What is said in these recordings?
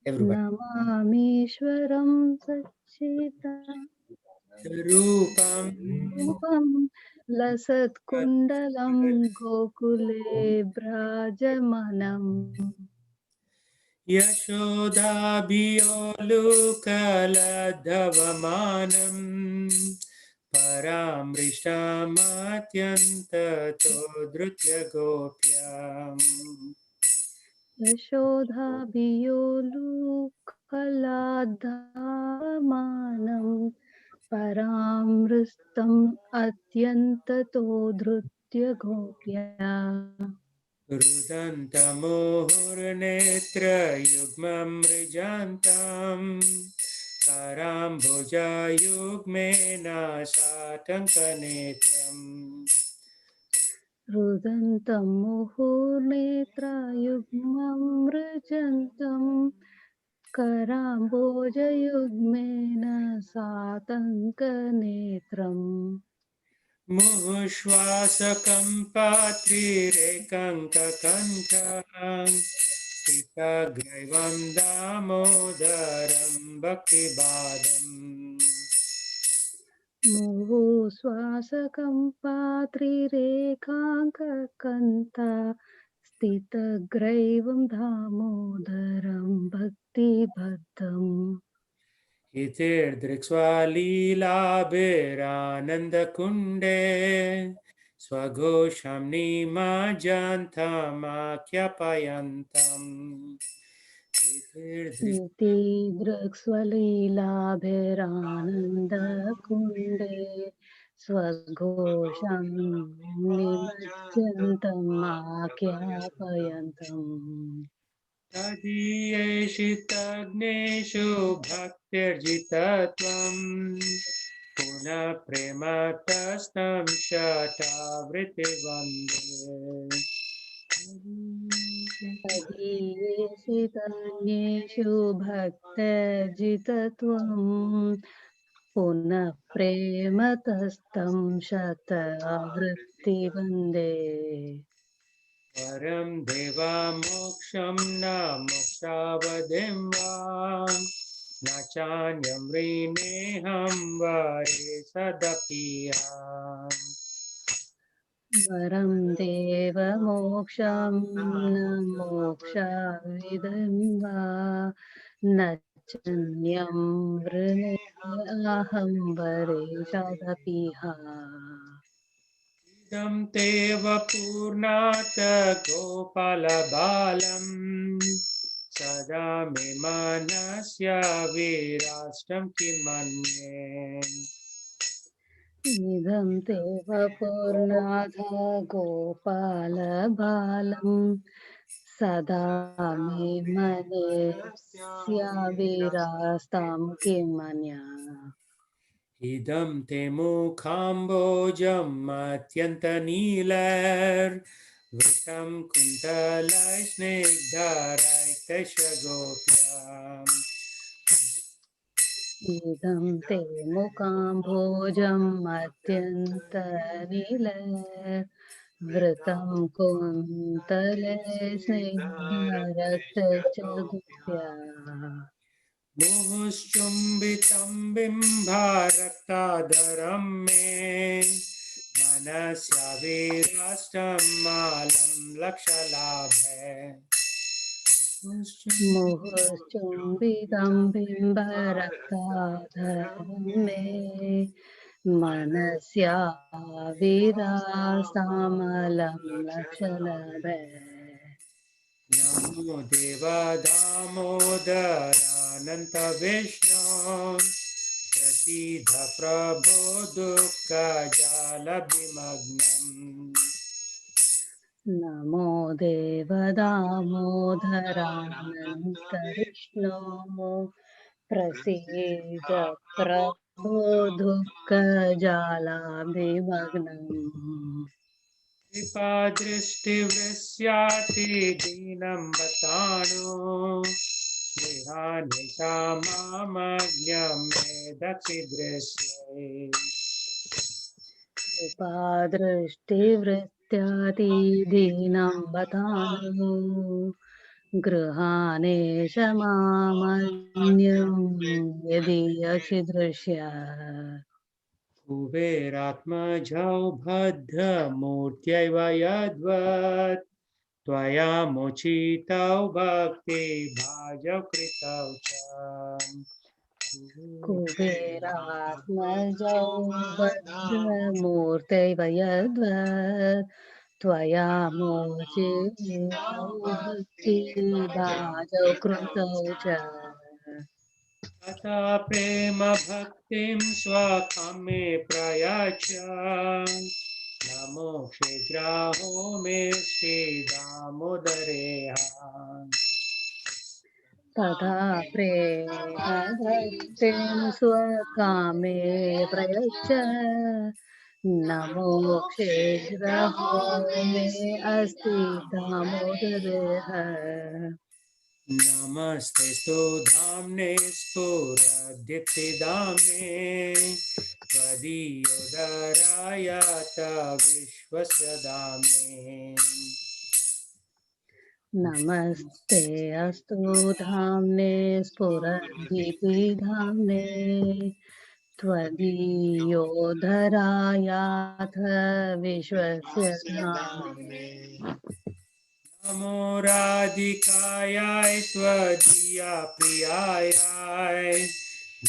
Everybody. नमामीश्वरं Rupam सच्चिदानन्दरूपं लसत्कुण्डलं गोकुले भ्राजमानम् यशोदाभियोलुकलधवमानं परामृष्टामात्यन्ततो धृत्य गोप्याम् यशोधाभियोलुकलाधामानं परामृष्टम् अत्यन्ततो धृत्य Gopya रुदन्तमुहुर्नेत्रयुग्मं मृजान्तं कराम्बुजयुग्मेन शातङ्कनेत्रम् रुदन्तं मुहुर्नेत्रयुग्मं मृजन्तं कराम्बोजयुग्मेन सातङ्कनेत्रम् मुहुश्वासकम्पात्रिरेकङ्ककण्ठं स्थितग्रैवं दामोदरं भक्तिबादम् मुहुः श्वासकम्पात्रिरेखाङ्ककन्ता स्थितग्रैवं दामोदरं भक्तिबद्धम् हितेर्दृक्स्वालीलाभिरानन्दकुण्डे स्वघोषं निमज्जन्तमाख्यापयन्तम् इति दृक्स्वलीलाभिरानन्दकुण्डे स्वघोषं निमज्जन्तमाख्यापयन्तम् तदीयेषितज्ञेषु भक्तिर्जितत्वम् पुनः प्रेमतस्तं शतावृत्तिवन्दे तदीयेषितन्येषु भक्तजितत्वं पुनः प्रेमतस्तं शतावृत्तिवन्दे परं देवा मोक्षं न मोक्षावधिं वा न चान्यं ह्रीणेऽहं वरे सदपीयाम् वरं देवमोक्षं न मोक्षाविदं वा न चान्यं वृणे अहं वरेशादपीह इदं ते वपूर्णात् गोपालबालम् सदा मे मनस्य विराष्टं किमन्ये इदं ते वपुर्नाथ गोपालबालं सदा मे मनस्याविरास्तां किमन्या इदं ते मुखाम्बोजम् अत्यन्तनीलैर्वृतं कुन्तलैस्निग्धरैतशगोप्याम् इदं ते मुकाम्भोजम् अत्यन्तनिलवृतं कुन्तले स्निग्धरक्त च गुप्या मुहुश्चुम्बितं बिम्बारक्ताधरं मे मनस्याविराष्टं मालं लक्षलाभे मुहुश्चुम्बितं बिम्बरक्ताधरं मे मनस्याविरास्तामलं लक्षलभे नमो देवदामोदरानन्तविष्णो प्रसीद प्रभो दुःखजालविमग्नम् नमो देवदामोदरानन्तविष्णो प्रसीद प्रभो दुःखजालाभिमग्नम् कृपादृष्टिवृष्याति दीनं बताणो गृहान्विता मामज्ञं मे दक्षिदृश्ये कृपादृष्टिवृत्त्यादिदीनं बतानो गृहाणेश मामन्यं यदि अचिदृश्य कुबेरात्मजौ भद्रमूर्त्यैव यद्वत् त्वया मोचितौ भक्ति भाजौ कृतौ च कुबेरात्मजौ भद्रमूर्तैव यद्वत् त्वया मोचितौ भक्तिभाजौ कृतौ च तथा प्रेम भक्तिं स्वकामे प्रयच्छ नमो शीघ्राहो मे श्रीदामोदरेह तथा प्रेमभक्तिं स्वकामे प्रयच्छ नमो क्षेत्रहो मे अस्ति दामोदरः नमस्तेस्तु धाम्ने स्फुरदीप्तिदाम्ने त्वदीयोदराय विश्वस्य दाम्ने नमस्ते अस्तु धाम्ने स्फुरदीप्तिधाम्ने त्वदीयोधरायाथ विश्वस्य धाम्ने नमो राधिकायै त्वदीया प्रियायै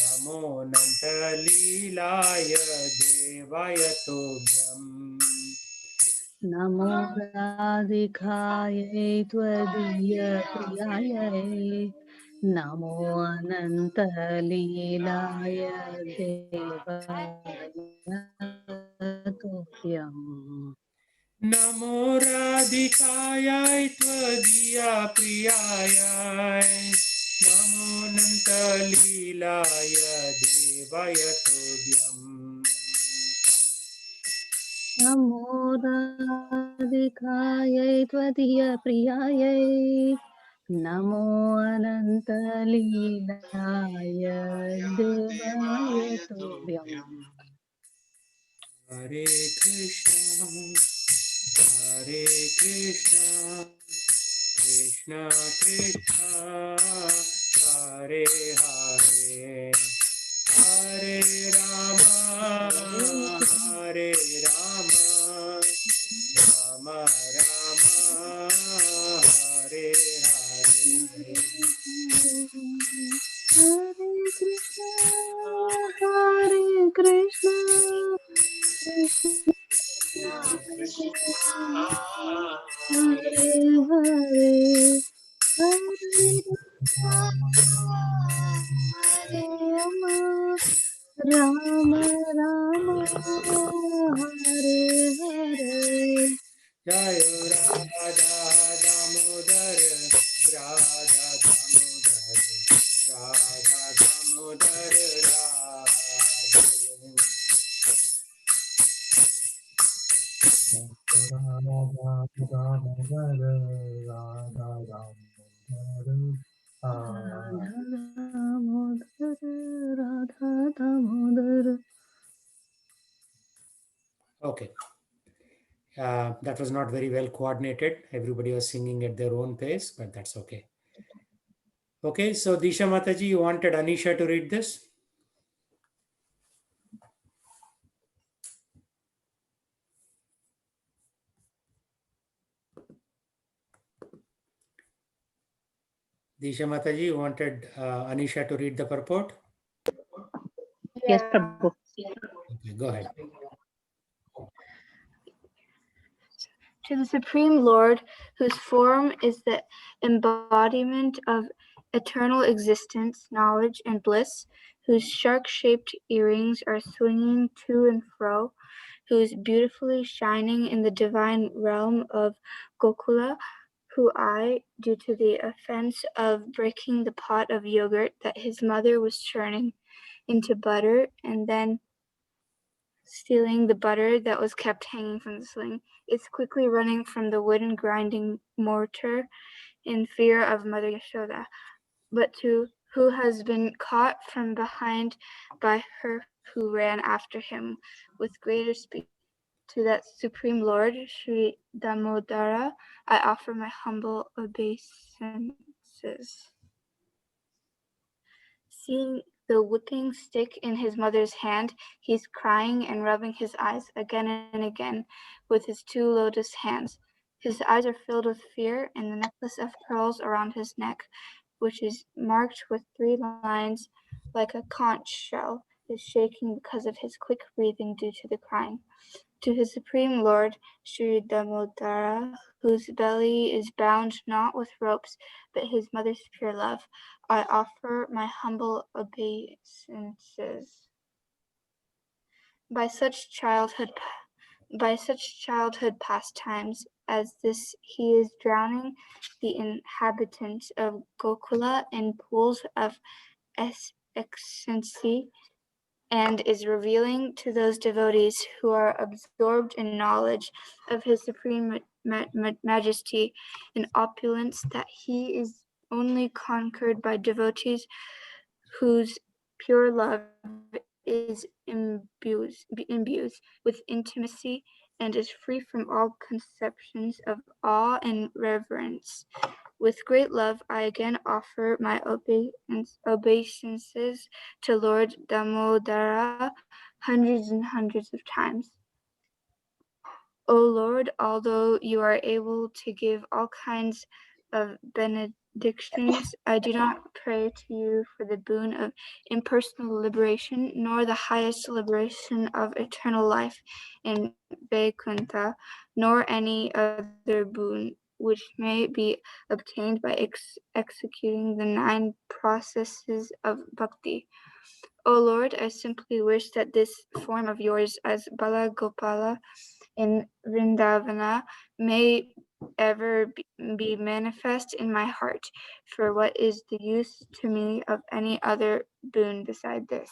नमो नन्तलीलाय देवाय तुभ्यम् नमो राधिकायै त्वदीयप्रियायै नमो अनन्तलीलाय देवाय तुभ्यम् नमो राधिकायै त्वदीया प्रियायै नमो नन्तलीलाय देवाय तुभ्यम् नमो राधिकायै त्वदीयप्रियायै नमो अनन्तलीलाय देवाय तुभ्यम् हरे कृष्ण कृष्ण कृष्ण हरे हरे हरे राम हरे Ram Ram Ram Hare Hare Hare Krishna, Hare Krishna, Krishna Krishna, Hare Hare, Hare Rama, Hare Rama, Rama Rama, Hare Hare. जय Radha Damodar Radha Damodar Radha Damodar Radhe Radha Damodar, Radha Damodar. Okay, that was not very well coordinated. Everybody was singing at their own pace, but that's okay. Okay, so Disha Mataji, you wanted Anisha to read this? Disha Mataji, you wanted Anisha to read the purport? Yes, Prabhu. Okay, go ahead. To the Supreme Lord, whose form is the embodiment of eternal existence, knowledge, and bliss, whose shark-shaped earrings are swinging to and fro, who is beautifully shining in the divine realm of Gokula, who due to the offense of breaking the pot of yogurt that his mother was churning into butter and then stealing the butter that was kept hanging from the sling, is quickly running from the wooden grinding mortar in fear of Mother Yashoda, but who has been caught from behind by her who ran after him with greater speed. To that Supreme Lord, Sri Damodara, I offer my humble obeisances. Seeing the whipping stick in his mother's hand, he is crying and rubbing his eyes again and again with his two lotus hands. His eyes are filled with fear, and the necklace of pearls around his neck, which is marked with 3 lines like a conch shell, is shaking because of his quick breathing due to the crying. To his Supreme Lord, Sri Damodara, whose belly is bound not with ropes, but his mother's pure love, I offer my humble obeisances. By such childhood by such childhood pastimes as this he is drowning the inhabitants of Gokula in pools of ecstasy, and is revealing to those devotees who are absorbed in knowledge of his supreme majesty and opulence that he is only conquered by devotees whose pure love is imbues with intimacy and is free from all conceptions of awe and reverence. With great love, I again offer my obeisances to Lord Damodara hundreds and hundreds of times. O Lord, although you are able to give all kinds of benedictions, I do not pray to you for the boon of impersonal liberation, nor the highest liberation of eternal life in Vaikuntha, nor any other boon which may be obtained by executing the 9 processes of bhakti. O Lord, I simply wish that this form of yours as Bala Gopala in Vrindavana may ever be manifest in my heart, for what is the use to me of any other boon beside this?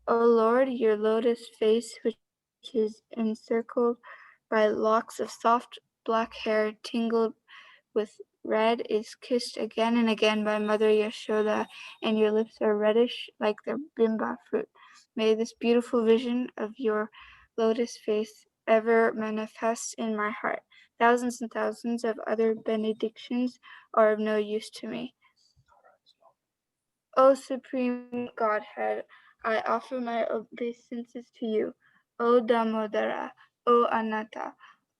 O Lord, your lotus face, which is encircled by locks of soft black hair tingled with red, is kissed again and again by Mother Yashoda, and your lips are reddish like the bimba fruit. May this beautiful vision of your lotus face ever manifest in my heart. Thousands and thousands of other benedictions are of no use to me. O Supreme Godhead, I offer my obeisances to you. O Damodara, O Anatta,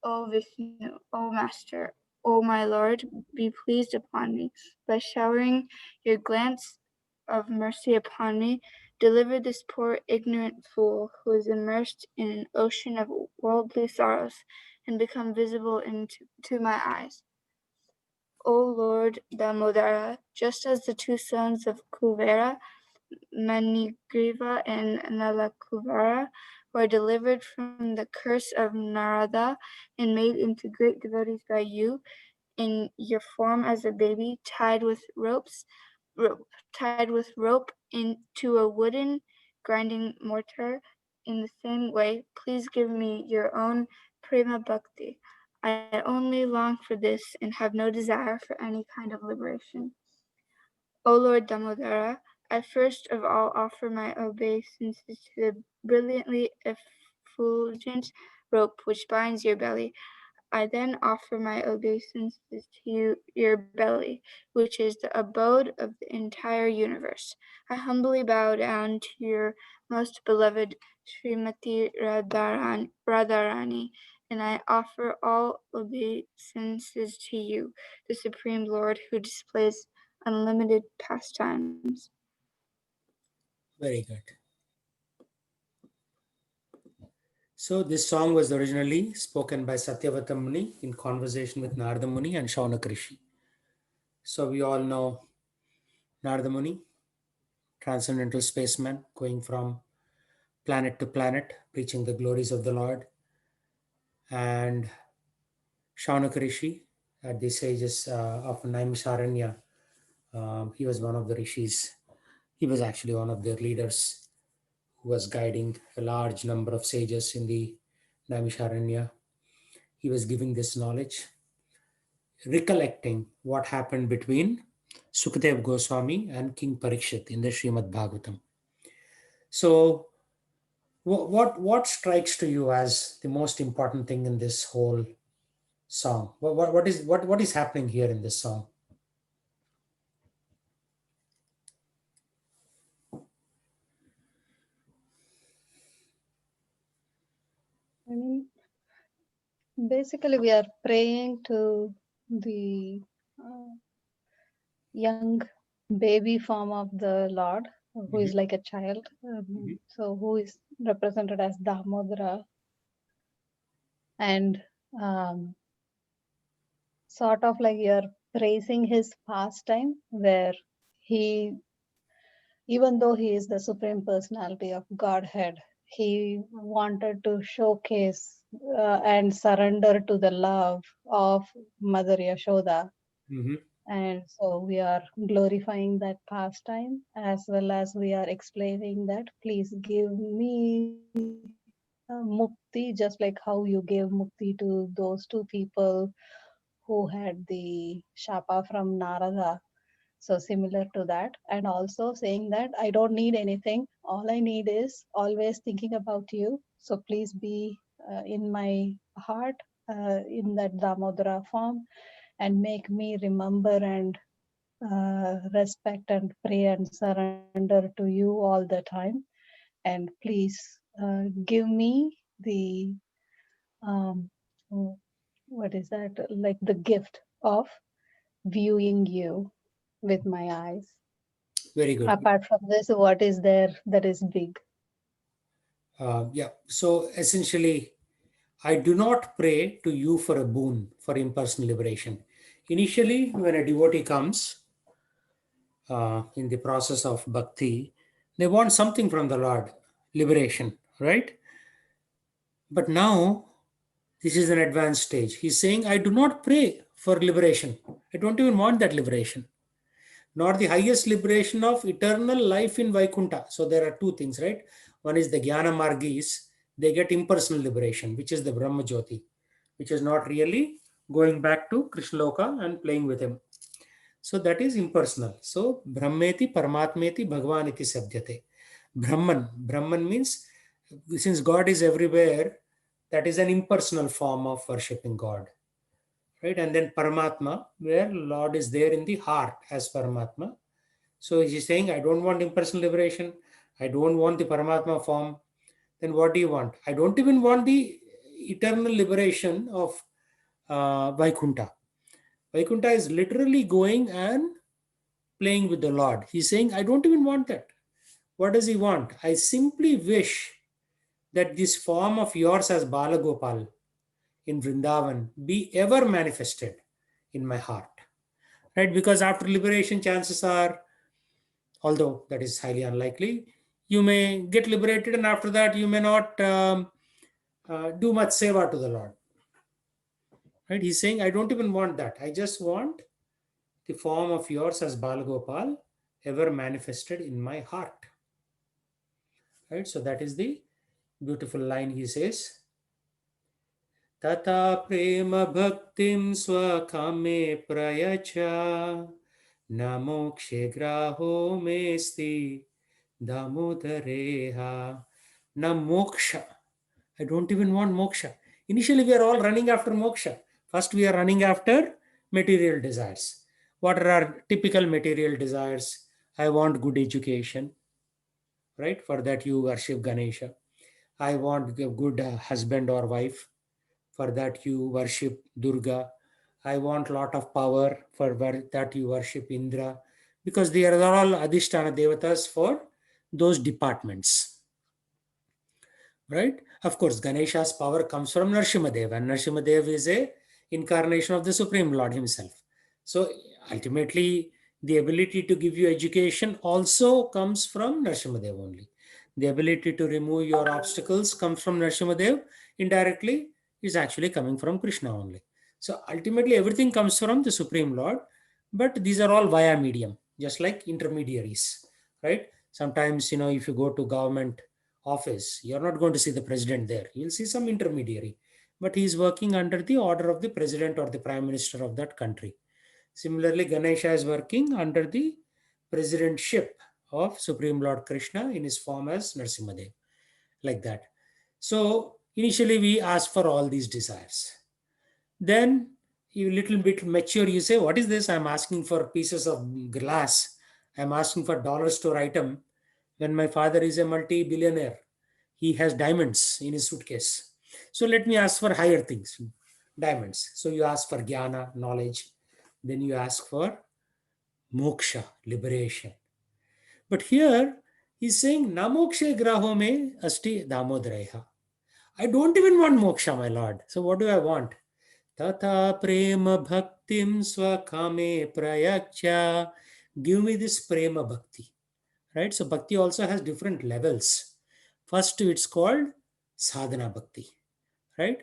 O Vishnu, O Master, O my Lord, be pleased upon me by showering your glance of mercy upon me. Deliver this poor ignorant fool who is immersed in an ocean of worldly sorrows and become visible to my eyes. O Lord Damodara, just as the 2 sons of Kuvera, Manigriva and Nalakuvara, were delivered from the curse of Narada and made into great devotees by you in your form as a baby tied with rope into a wooden grinding mortar. In the same way, please give me your own prema bhakti. I only long for this and have no desire for any kind of liberation. O Lord Damodara, I first of all offer my obeisances to the brilliantly effulgent rope which binds your belly. I then offer my obeisances to your belly, which is the abode of the entire universe. I humbly bow down to your most beloved Srimati Radharani, and I offer all obeisances to you, the Supreme Lord who displays unlimited pastimes. Very good. So this song was originally spoken by Satyavata Muni in conversation with Narada Muni and Shaunak Rishi. So we all know Narada Muni, transcendental spaceman, going from planet to planet, preaching the glories of the Lord. And Shaunak Rishi, at the sages of Naimisharanya, he was one of the rishis. He was actually one of their leaders who was guiding a large number of sages in the Naimisharanya. He was giving this knowledge, recollecting what happened between Sukadev Goswami and King Parikshit in the Srimad Bhagavatam. So, What strikes to you as the most important thing in this whole song? What is happening here in this song? I mean, basically, we are praying to the young baby form of the Lord, who is Mhm, like a child. mhm, So, who is represented as Damodara, and um, sort of like you're praising his pastime, where he, even though he is the supreme personality of Godhead, he wanted to showcase and surrender to the love of Mother Yashoda. mhm. And so we are glorifying that pastime, as well as we are explaining that please give me mukti, just like how you gave mukti to those two people who had the shapa from Narada. So similar to that, and also saying that I don't need anything. All I need is always thinking about you. So please be in my heart, in that Damodara form, and make me remember and respect and pray and surrender to you all the time. And please give me the um, what is that? Like the gift of viewing you with my eyes. Very good. Apart from this, what is there that is big? Yeah. So essentially, I do not pray to you for a boon for impersonal liberation. Initially, when a devotee comes in the process of bhakti, they want something from the Lord, liberation, right? But now, this is an advanced stage. He's saying, I do not pray for liberation. I don't even want that liberation, nor the highest liberation of eternal life in Vaikuntha. So there are two things, right? One is the Jnana Margis, they get impersonal liberation, which is the Brahma Jyoti, which is not really going back to Krishna Loka and playing with him. So that is impersonal. So Brahmeti Paramatmeti Bhagavaniti Sabdyate. Brahman means since God is everywhere, that is an impersonal form of worshipping God. Right? And then Paramatma, where Lord is there in the heart as Paramatma. So he's saying, I don't want impersonal liberation. I don't want the Paramatma form. Then what do you want? I don't even want the eternal liberation of Vaikuntha. Vaikuntha is literally going and playing with the Lord. He's saying, I don't even want that. What does he want? I simply wish that this form of yours as Balagopal in Vrindavan be ever manifested in my heart. Right? Because after liberation, chances are, although that is highly unlikely, you may get liberated, and after that, you may not do much seva to the Lord. Right? He's saying, I don't even want that. I just want the form of yours as Balagopal ever manifested in my heart. Right? So that is the beautiful line he says. Tata prema bhaktim swakame prayacha namokshe graho mesti damodareha na moksha. I don't even want moksha. Initially, we are all running after moksha. First, we are running after material desires. What are our typical material desires? I want good education, right? For that, you worship Ganesha. I want a good husband or wife. For that, you worship Durga. I want lot of power. For that, you worship Indra. Because they are all Adhisthana Devatas for those departments, right? Of course, Ganesha's power comes from Narsimadev, and Narsimadev is a incarnation of the Supreme Lord himself. So ultimately, the ability to give you education also comes from Narsimadev only. The ability to remove your obstacles comes from Narsimadev. Indirectly, is actually coming from Krishna only. So ultimately, everything comes from the Supreme Lord, but these are all via medium, just like intermediaries, right? Sometimes, if you go to government office, you're not going to see the president there. You'll see some intermediary, but he's working under the order of the president or the prime minister of that country. Similarly, Ganesha is working under the presidentship of Supreme Lord Krishna in his form as Narsimadev. like that. So initially we ask for all these desires. Then you little bit mature, you say, what is this? I'm asking for pieces of glass. I'm asking for dollar store item when my father is a multi-billionaire. He has diamonds in his suitcase. So let me ask for higher things, diamonds. So you ask for jnana, knowledge. Then you ask for moksha, liberation. But here he's saying, namokshe graho me asti damodareha. I don't even want moksha, my lord. So what do I want? Tata prema bhaktim swakame prayacha. Give me this prema bhakti. Right? So bhakti also has different levels. First, it's called sadhana bhakti. Right?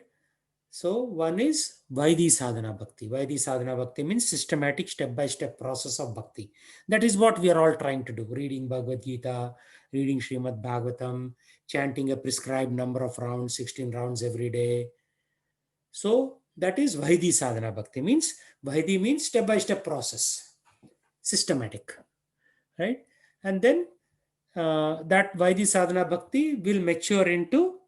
So one is Vaidhi sadhana bhakti. Vaidhi sadhana bhakti means systematic step-by-step process of bhakti. That is what we are all trying to do. Reading Bhagavad Gita, reading Srimad Bhagavatam, chanting a prescribed number of rounds, 16 rounds every day. So that is Vaidhi sadhana bhakti. Vaidhi means step-by-step process, systematic. Right? And then that Vaidhi sadhana bhakti will mature into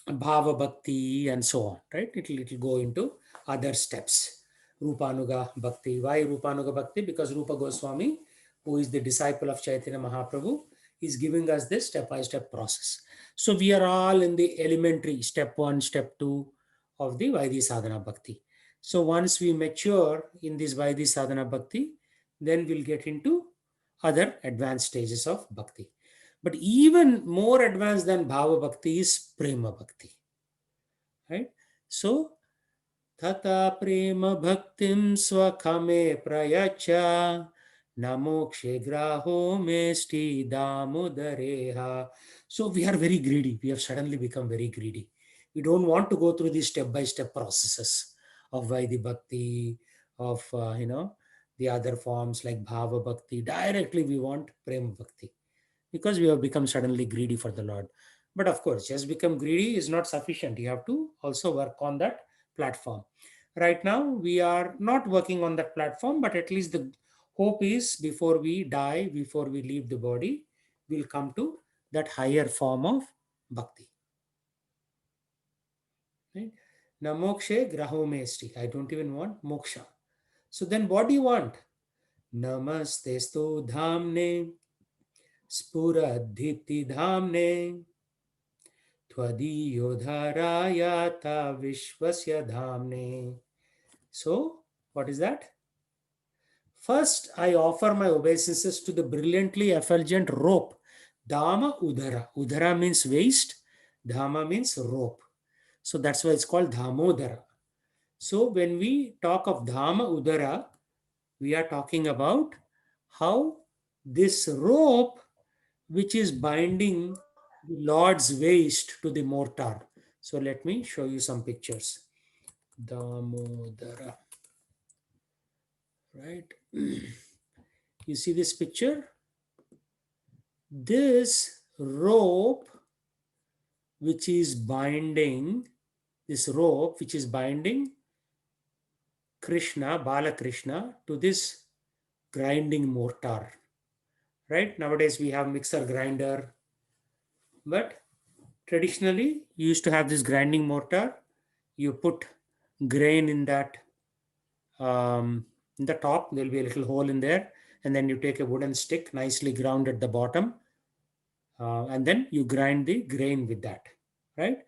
bhava bhakti and so on, right? It'll go into other steps. Rupanuga bhakti. Why Rupanuga bhakti? Because Rupa Goswami, who is the disciple of Chaitanya Mahaprabhu, is giving us this step-by-step process. So we are all in the elementary step 1, step 2 of the Vaidhi sadhana bhakti. So once we mature in this Vaidhi sadhana bhakti, then we'll get into other advanced stages of bhakti. But even more advanced than Bhava Bhakti is Prema Bhakti. Right? So, Tata Prema Bhaktim Swakame Prayacha Namokshe Graho Mesti Damodareha. So, we are very greedy. We have suddenly become very greedy. We don't want to go through these step-by-step processes of Vaidhi Bhakti, of, the other forms like Bhava Bhakti. Directly, we want Prema Bhakti, because we have become suddenly greedy for the Lord. But of course, just become greedy is not sufficient. You have to also work on that platform. Right now, we are not working on that platform, but at least the hope is before we die, before we leave the body, we'll come to that higher form of bhakti. Right? Now, mokshe graho mesti. I don't even want moksha. So then what do you want? Namaste stu dhamne Spuradhiti dhamne Twadiyodharayata Vishwasya dhamne. So, what is that? First, I offer my obeisances to the brilliantly effulgent rope. Dhamma Udara. Udara means waist. Dhamma means rope. So that's why it's called Dhamodara. So when we talk of Dhamma Udara, we are talking about how this rope which is binding the Lord's waist to the mortar. So let me show you some pictures. Damodara. Right? You see this picture? This rope which is binding, Krishna, Bala Krishna, to this grinding mortar. Right? Nowadays we have mixer grinder, but traditionally you used to have this grinding mortar. You put grain in that, in the top there'll be a little hole in there, and then you take a wooden stick nicely ground at the bottom, and then you grind the grain with that, right?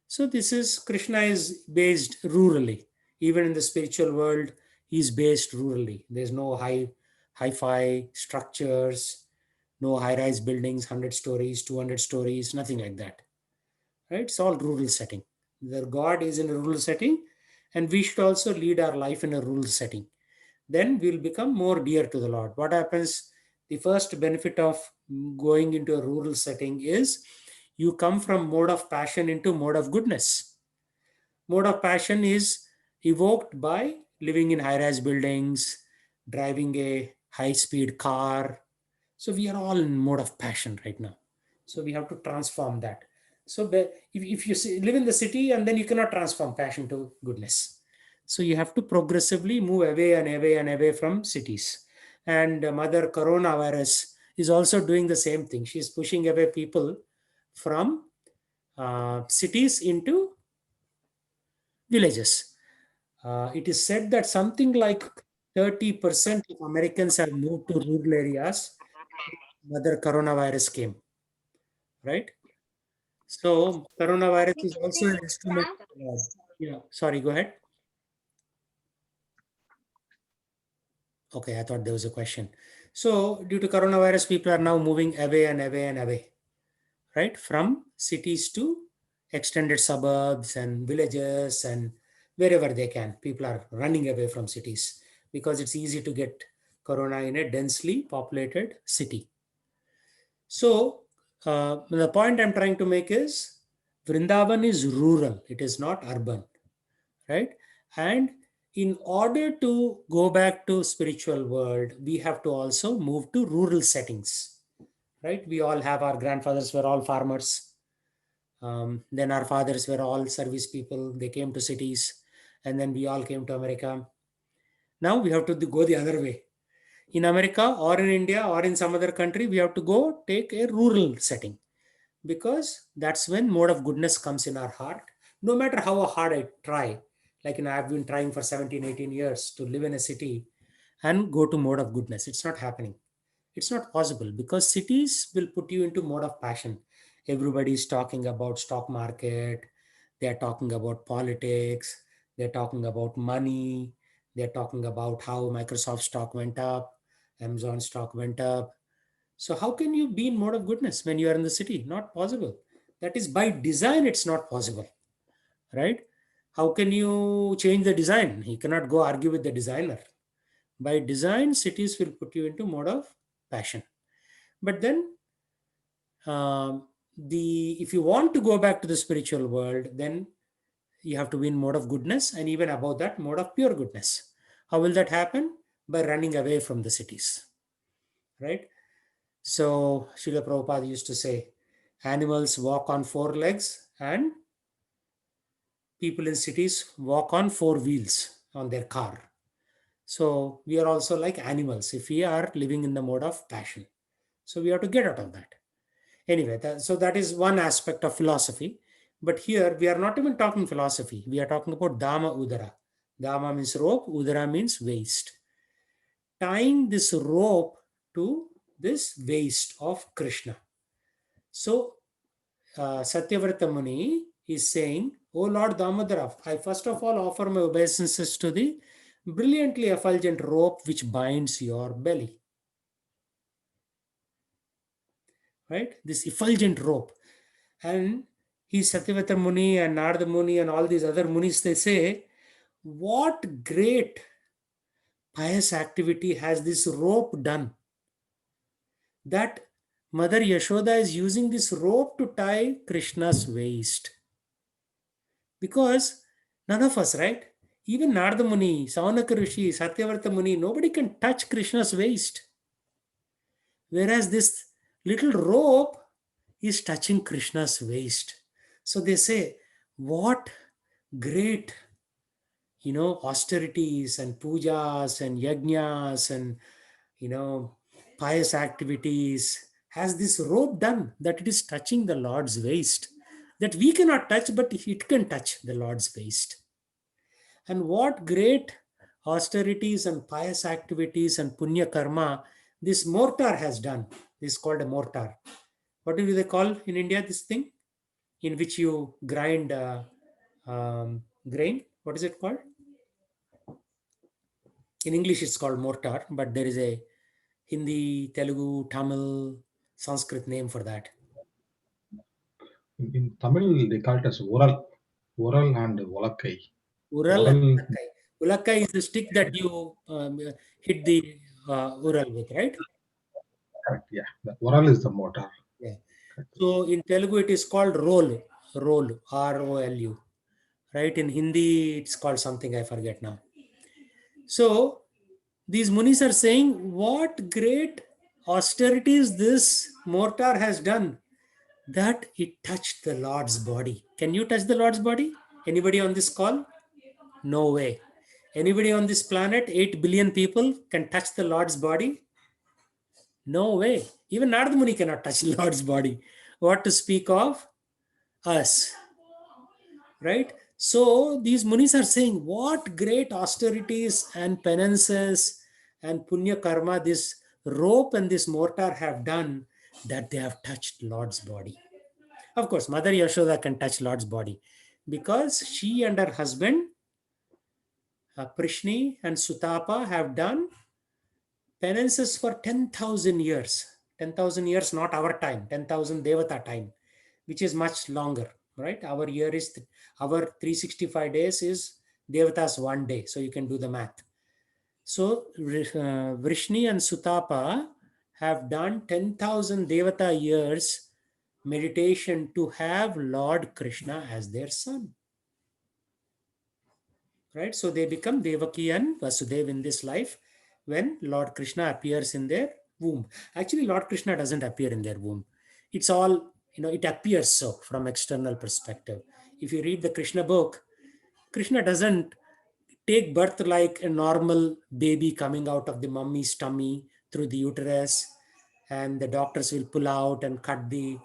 So this is Krishna is based rurally. Even in the spiritual world, he's based rurally. There's no hi-fi structures, no high-rise buildings, 100 stories, 200 stories, nothing like that. Right? It's all rural setting. The God is in a rural setting, and we should also lead our life in a rural setting. Then we'll become more dear to the Lord. What happens? The first benefit of going into a rural setting is you come from mode of passion into mode of goodness. Mode of passion is evoked by living in high-rise buildings, driving a high-speed car. So we are all in mode of passion right now. So we have to transform that. So if you live in the city, and then you cannot transform passion to goodness. So you have to progressively move away and away and away from cities. And Mother Coronavirus is also doing the same thing. She's pushing away people from cities into villages. It is said that something like 30% of Americans have moved to rural areas. Mother coronavirus came, right? So coronavirus is also an instrument of God. Yeah, sorry, go ahead. Okay, I thought there was a question. So due to coronavirus, people are now moving away and away and away, right? From cities to extended suburbs and villages and wherever they can. People are running away from cities because it's easy to get corona in a densely populated city. So the point I'm trying to make is Vrindavan is rural, it is not urban, right? And in order to go back to spiritual world, we have to also move to rural settings, right? We all have, our grandfathers were all farmers. Then our fathers were all service people. They came to cities, and then we all came to America. Now we have to go the other way. In America or in India or in some other country, we have to go take a rural setting, because that's when mode of goodness comes in our heart. No matter how hard I try, like, I've been trying for 17, 18 years to live in a city and go to mode of goodness. It's not happening. It's not possible because cities will put you into mode of passion. Everybody's talking about stock market. They're talking about politics. They're talking about money. They're talking about how Microsoft stock went up, Amazon stock went up. So how can you be in mode of goodness when you are in the city? Not possible. That is by design, it's not possible, right? How can you change the design? You cannot go argue with the designer. By design, cities will put you into mode of passion. But then, the if you want to go back to the spiritual world, then you have to be in mode of goodness, and even above that, mode of pure goodness. How will that happen? By running away from the cities, right? So Srila Prabhupada used to say, animals walk on four legs and people in cities walk on four wheels on their car. So we are also like animals if we are living in the mode of passion. So we have to get out of that. Anyway, so that is one aspect of philosophy. But here we are not even talking philosophy. We are talking about Dhamma Udara. Dhamma means rope, Udara means waist. Tying this rope to this waist of Krishna. So Satyavrata Muni is saying, "O Lord Damodara, I first of all offer my obeisances to the brilliantly effulgent rope which binds your belly." Right? This effulgent rope. And he, Satyavrata Muni and Narada Muni and all these other munis, they say, what great pious activity has this rope done? That Mother Yashoda is using this rope to tie Krishna's waist. Because none of us, right? Even Narada Muni, Saunaka Rishi, Satyavrata Muni, nobody can touch Krishna's waist. Whereas this little rope is touching Krishna's waist. So they say, what great, austerities and pujas and yajnas and, pious activities has this rope done that it is touching the Lord's waist. That we cannot touch, but it can touch the Lord's waist. And what great austerities and pious activities and punya karma this mortar has done. This is called a mortar. What do they call in India this thing? In which you grind grain. What is it called? In English, it's called mortar, but there is a Hindi, Telugu, Tamil, Sanskrit name for that. In Tamil, they call it as Ural. Ural and Ulakkai. Ural and Ulakkai. Ulakkai is the stick that you hit the Ural with, right? Correct, yeah. The Ural is the mortar. Yeah. So in Telugu, it is called roll, R-O-L-U. Right? In Hindi, it's called something I forget now. So these munis are saying, what great austerities this mortar has done, that it touched the Lord's body. Can you touch the Lord's body? Anybody on this call? No way. Anybody on this planet, 8 billion people, can touch the Lord's body? No way. Even Narada Muni cannot touch the Lord's body. What to speak of us, right? So these munis are saying what great austerities and penances and punya karma this rope and this mortar have done, that they have touched Lord's body. Of course, Mother Yashoda can touch Lord's body because she and her husband, Prishni and Sutapa, have done penances for 10,000 years. 10,000 years, not our time, 10,000 Devata time, which is much longer, right? Our year is, our 365 days is Devata's one day. So you can do the math. So Vrishni and Sutapa have done 10,000 Devata years meditation to have Lord Krishna as their son. Right? So they become Devaki and Vasudev in this life when Lord Krishna appears in their womb. Actually, Lord Krishna doesn't appear in their womb. It's all, it appears so from external perspective. If you read the Krishna book, Krishna doesn't take birth like a normal baby coming out of the mummy's tummy through the uterus, and the doctors will pull out and cut the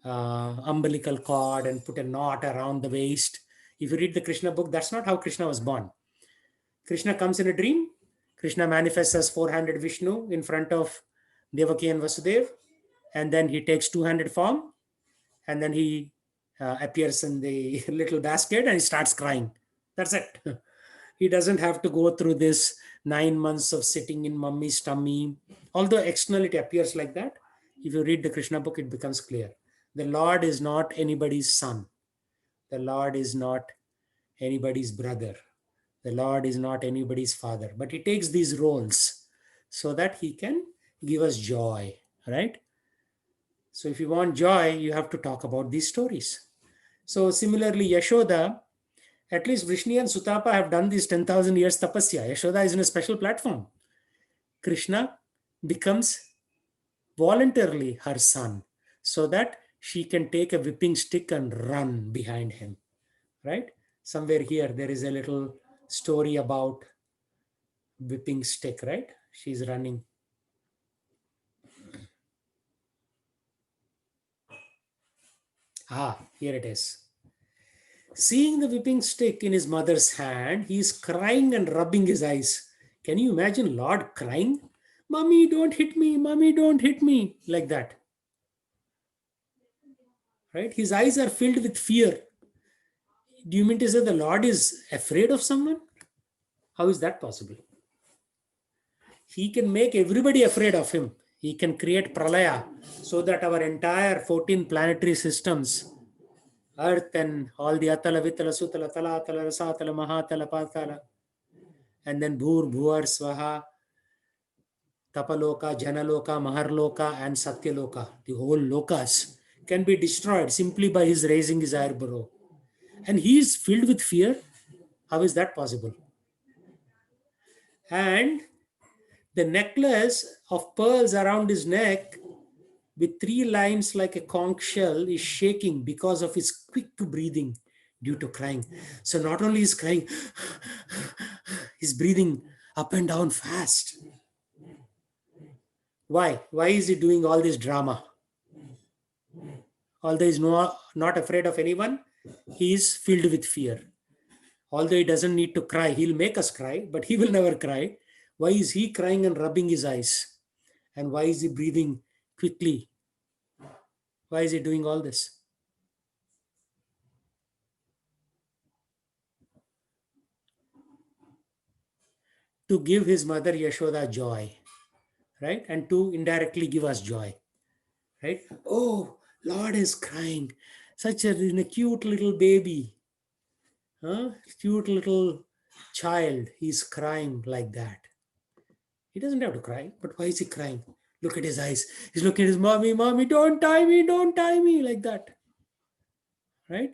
umbilical cord and put a knot around the waist. If you read the Krishna book, that's not how Krishna was born. Krishna comes in a dream. Krishna manifests as four-handed Vishnu in front of Devaki and Vasudev, and then he takes two-handed form, and then he appears in the little basket and he starts crying. That's it. He doesn't have to go through this 9 months of sitting in mummy's tummy. Although externally it appears like that, if you read the Krishna book, it becomes clear. The Lord is not anybody's son. The Lord is not anybody's brother. The Lord is not anybody's father. But he takes these roles so that he can give us joy, right? So if you want joy, you have to talk about these stories. So similarly, Yashoda, at least Vrishni and Sutapa have done these 10,000 years tapasya. Yashoda is in a special platform. Krishna becomes voluntarily her son so that she can take a whipping stick and run behind him, right? Somewhere here, there is a little story about whipping stick, right? She's running. Here it is. Seeing the whipping stick in his mother's hand, he is crying and rubbing his eyes. Can you imagine Lord crying? Mommy, don't hit me. Mommy, don't hit me. Like that. Right? His eyes are filled with fear. Do you mean to say the Lord is afraid of someone? How is that possible? He can make everybody afraid of him. He can create pralaya so that our entire 14 planetary systems, Earth and all the Atala, Vitala, Sutala, Talatala, Rasatala, Mahatala, Patala, and then Bhur, Bhuvar, Swaha, Tapaloka, Janaloka, Maharloka, and Satyaloka, the whole lokas, can be destroyed simply by his raising his eyebrow. And he is filled with fear. How is that possible? And the necklace of pearls around his neck with 3 lines like a conch shell is shaking because of his quick breathing due to crying. So not only is crying, he's breathing up and down fast. Why? Why is he doing all this drama? Although he's not afraid of anyone, he is filled with fear. Although he doesn't need to cry, he'll make us cry, but he will never cry. Why is he crying and rubbing his eyes? And why is he breathing quickly? Why is he doing all this? To give his mother Yashoda joy, right? And to indirectly give us joy, right? Oh, Lord is crying. Such a cute little baby, cute little child. He's crying like that. He doesn't have to cry, but why is he crying? Look at his eyes. He's looking at his mommy, mommy, don't tie me, like that, right?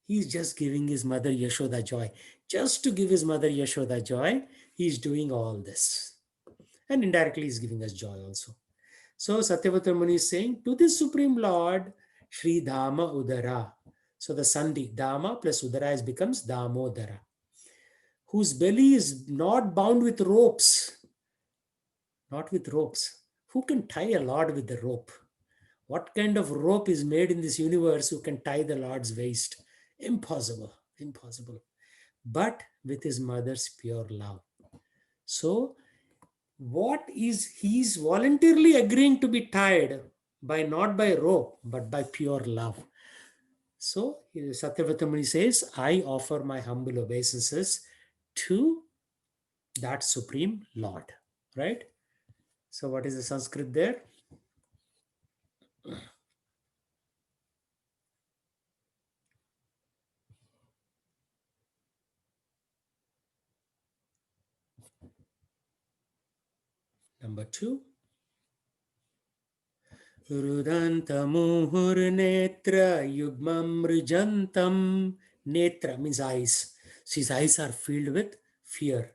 He's just giving his mother Yashoda joy. Just to give his mother Yashoda joy, he's doing all this. And indirectly, he's giving us joy also. So Satyavatra Muni is saying, to this Supreme Lord, Sri Dhamma Udara. So the Sandhi, Dhamma plus Udara becomes Damodara, whose belly is not bound with ropes. Not with ropes. Who can tie a Lord with the rope? What kind of rope is made in this universe who can tie the Lord's waist? Impossible, impossible. But with his mother's pure love. So, what is he's voluntarily agreeing to be tied by not by rope, but by pure love. So, Satyavrata says, I offer my humble obeisances to that Supreme Lord. Right? So, what is the Sanskrit there? Number 2. Rudantamuhurnetra yugmam rijantam. Netra means eyes. So his eyes are filled with fear.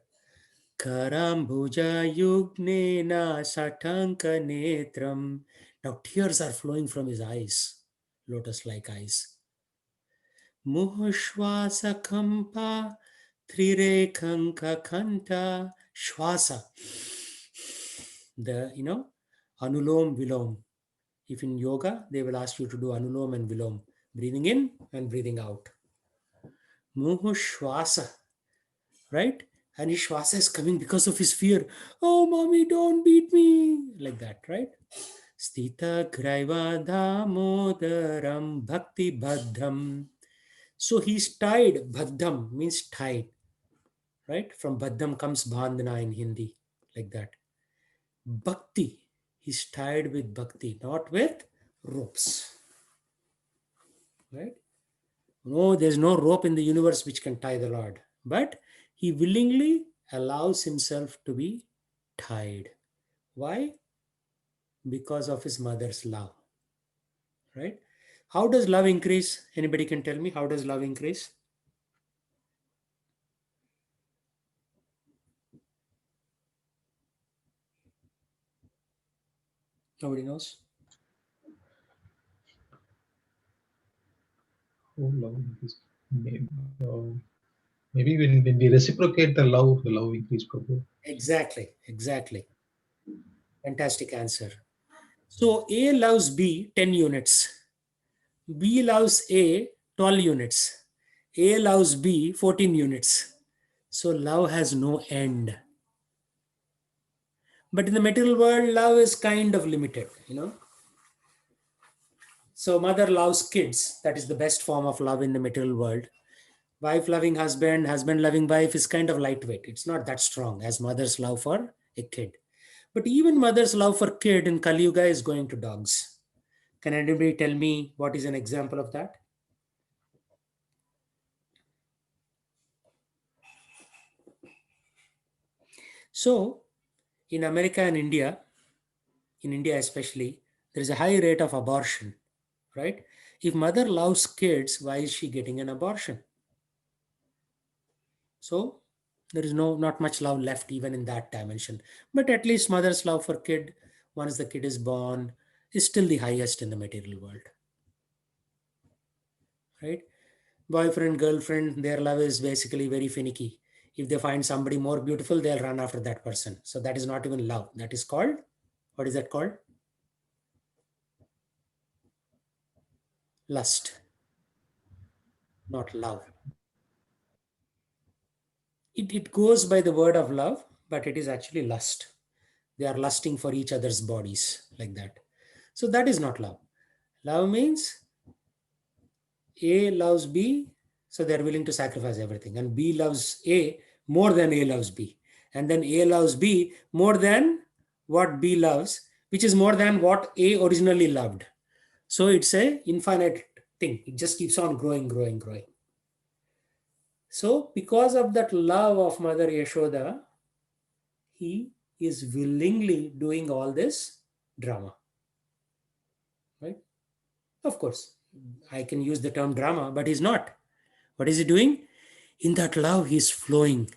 Karambuja yugnena satanka netram. Now tears are flowing from his eyes, lotus-like eyes. Muhushwasa kampa trirekanka kanta shwasa. The, anulom vilom. If in yoga, they will ask you to do anulom and vilom, breathing in and breathing out. Muhushwasa, right? And his shwasa is coming because of his fear. Oh, mommy, don't beat me. Like that, right? Sthita graiva damodaram bhakti baddham. So he's tied. Baddham means tied, right? From baddham comes bandhana in Hindi, like that. Bhakti, he's tied with bhakti, not with ropes, right? No, there's no rope in the universe which can tie the Lord. But he willingly allows himself to be tied. Why? Because of his mother's love. Right? How does love increase? Anybody can tell me, how does love increase? Nobody knows? Oh, love increase. Maybe, maybe when we reciprocate the love increase, Prabhu. Exactly. Fantastic answer. So A loves B 10 units. B loves A 12 units. A loves B 14 units. So love has no end. But in the material world, love is kind of limited. So mother loves kids. That is the best form of love in the material world. Wife loving husband, husband loving wife is kind of lightweight. It's not that strong as mother's love for a kid. But even mother's love for kid in Kali Yuga is going to dogs. Can anybody tell me what is an example of that? So in America and India, in India especially, there is a high rate of abortion, right? If mother loves kids, why is she getting an abortion? So there is not much love left even in that dimension. But at least mother's love for kid, once the kid is born, is still the highest in the material world, right? Boyfriend, girlfriend, their love is basically very finicky. If they find somebody more beautiful, they'll run after that person. So that is not even love. That is called, what is that called? Lust, not love. It goes by the word of love, but it is actually lust. They are lusting for each other's bodies, like that. So that is not love. Love means A loves B, so they're willing to sacrifice everything. And B loves A more than A loves B. And then A loves B more than what B loves, which is more than what A originally loved. So it's a infinite thing. It just keeps on growing. So because of that love of Mother Yashoda, he is willingly doing all this drama. Right? Of course, I can use the term drama, but he's not. What is he doing? In that love, he's flowing.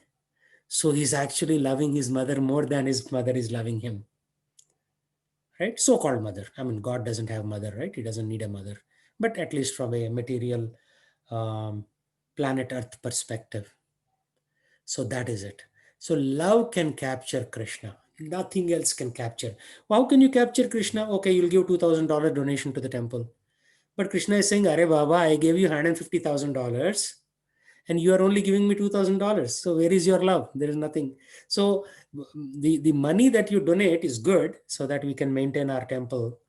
So he's actually loving his mother more than his mother is loving him. Right? So-called mother. I mean, God doesn't have mother, right? He doesn't need a mother. But at least from a material planet Earth perspective. So that is it. So love can capture Krishna. Nothing else can capture. How can you capture Krishna? Okay, you'll give $2,000 donation to the temple. But Krishna is saying, Are Baba, I gave you $150,000 and you are only giving me $2,000. So where is your love? There is nothing. So the money that you donate is good so that we can maintain our temple.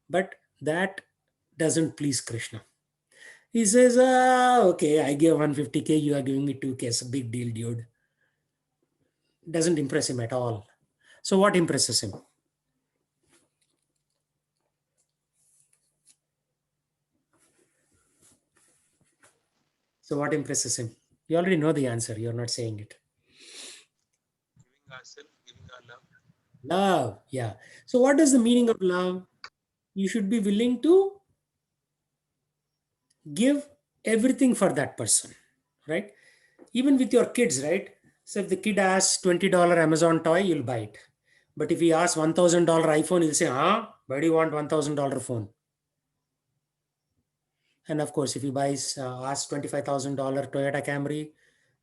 But that doesn't please Krishna. He says, okay, I gave 150K, you are giving me 2K. It's a big deal, dude. Doesn't impress him at all. So what impresses him? So what impresses him? You already know the answer. You're not saying it. Giving ourselves, giving our love. Love. Yeah. So what is the meaning of love? You should be willing to give everything for that person, right? Even with your kids, right? So if the kid asks $20 Amazon toy, you'll buy it. But if he asks $1,000 iPhone, he'll say, huh? Why do you want $1,000 phone? And of course, if he buys, asks $25,000 Toyota Camry,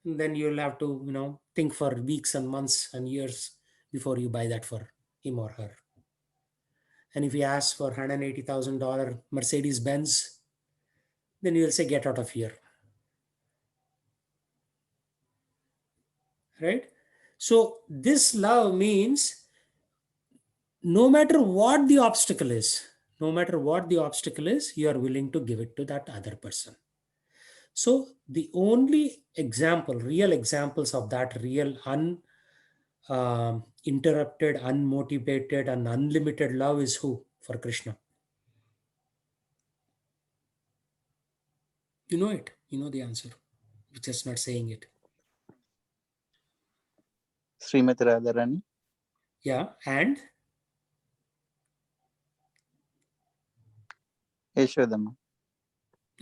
then you'll have to, think for weeks and months and years before you buy that for him or her. And if he asks for $180,000 Mercedes Benz, then you'll say, get out of here. Right? So this love means no matter what the obstacle is, you are willing to give it to that other person. So the only real examples of that real interrupted, unmotivated, and unlimited love is who? For Krishna. You know it. You know the answer. You're just not saying it. Srimati Radharani. Yeah. And Yashodama.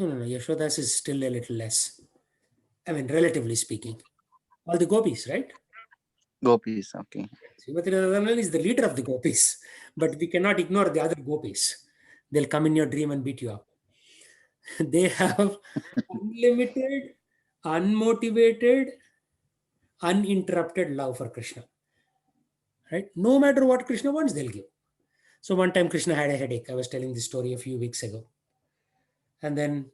no. Yashodas is still a little less. I mean, relatively speaking. All the gopis, right? Gopis. Okay. Srimati Radharani is the leader of the gopis. But we cannot ignore the other gopis. They'll come in your dream and beat you up. They have unlimited, unmotivated, uninterrupted love for Krishna. Right? No matter what Krishna wants, they'll give. So one time Krishna had a headache. I was telling this story a few weeks ago. And then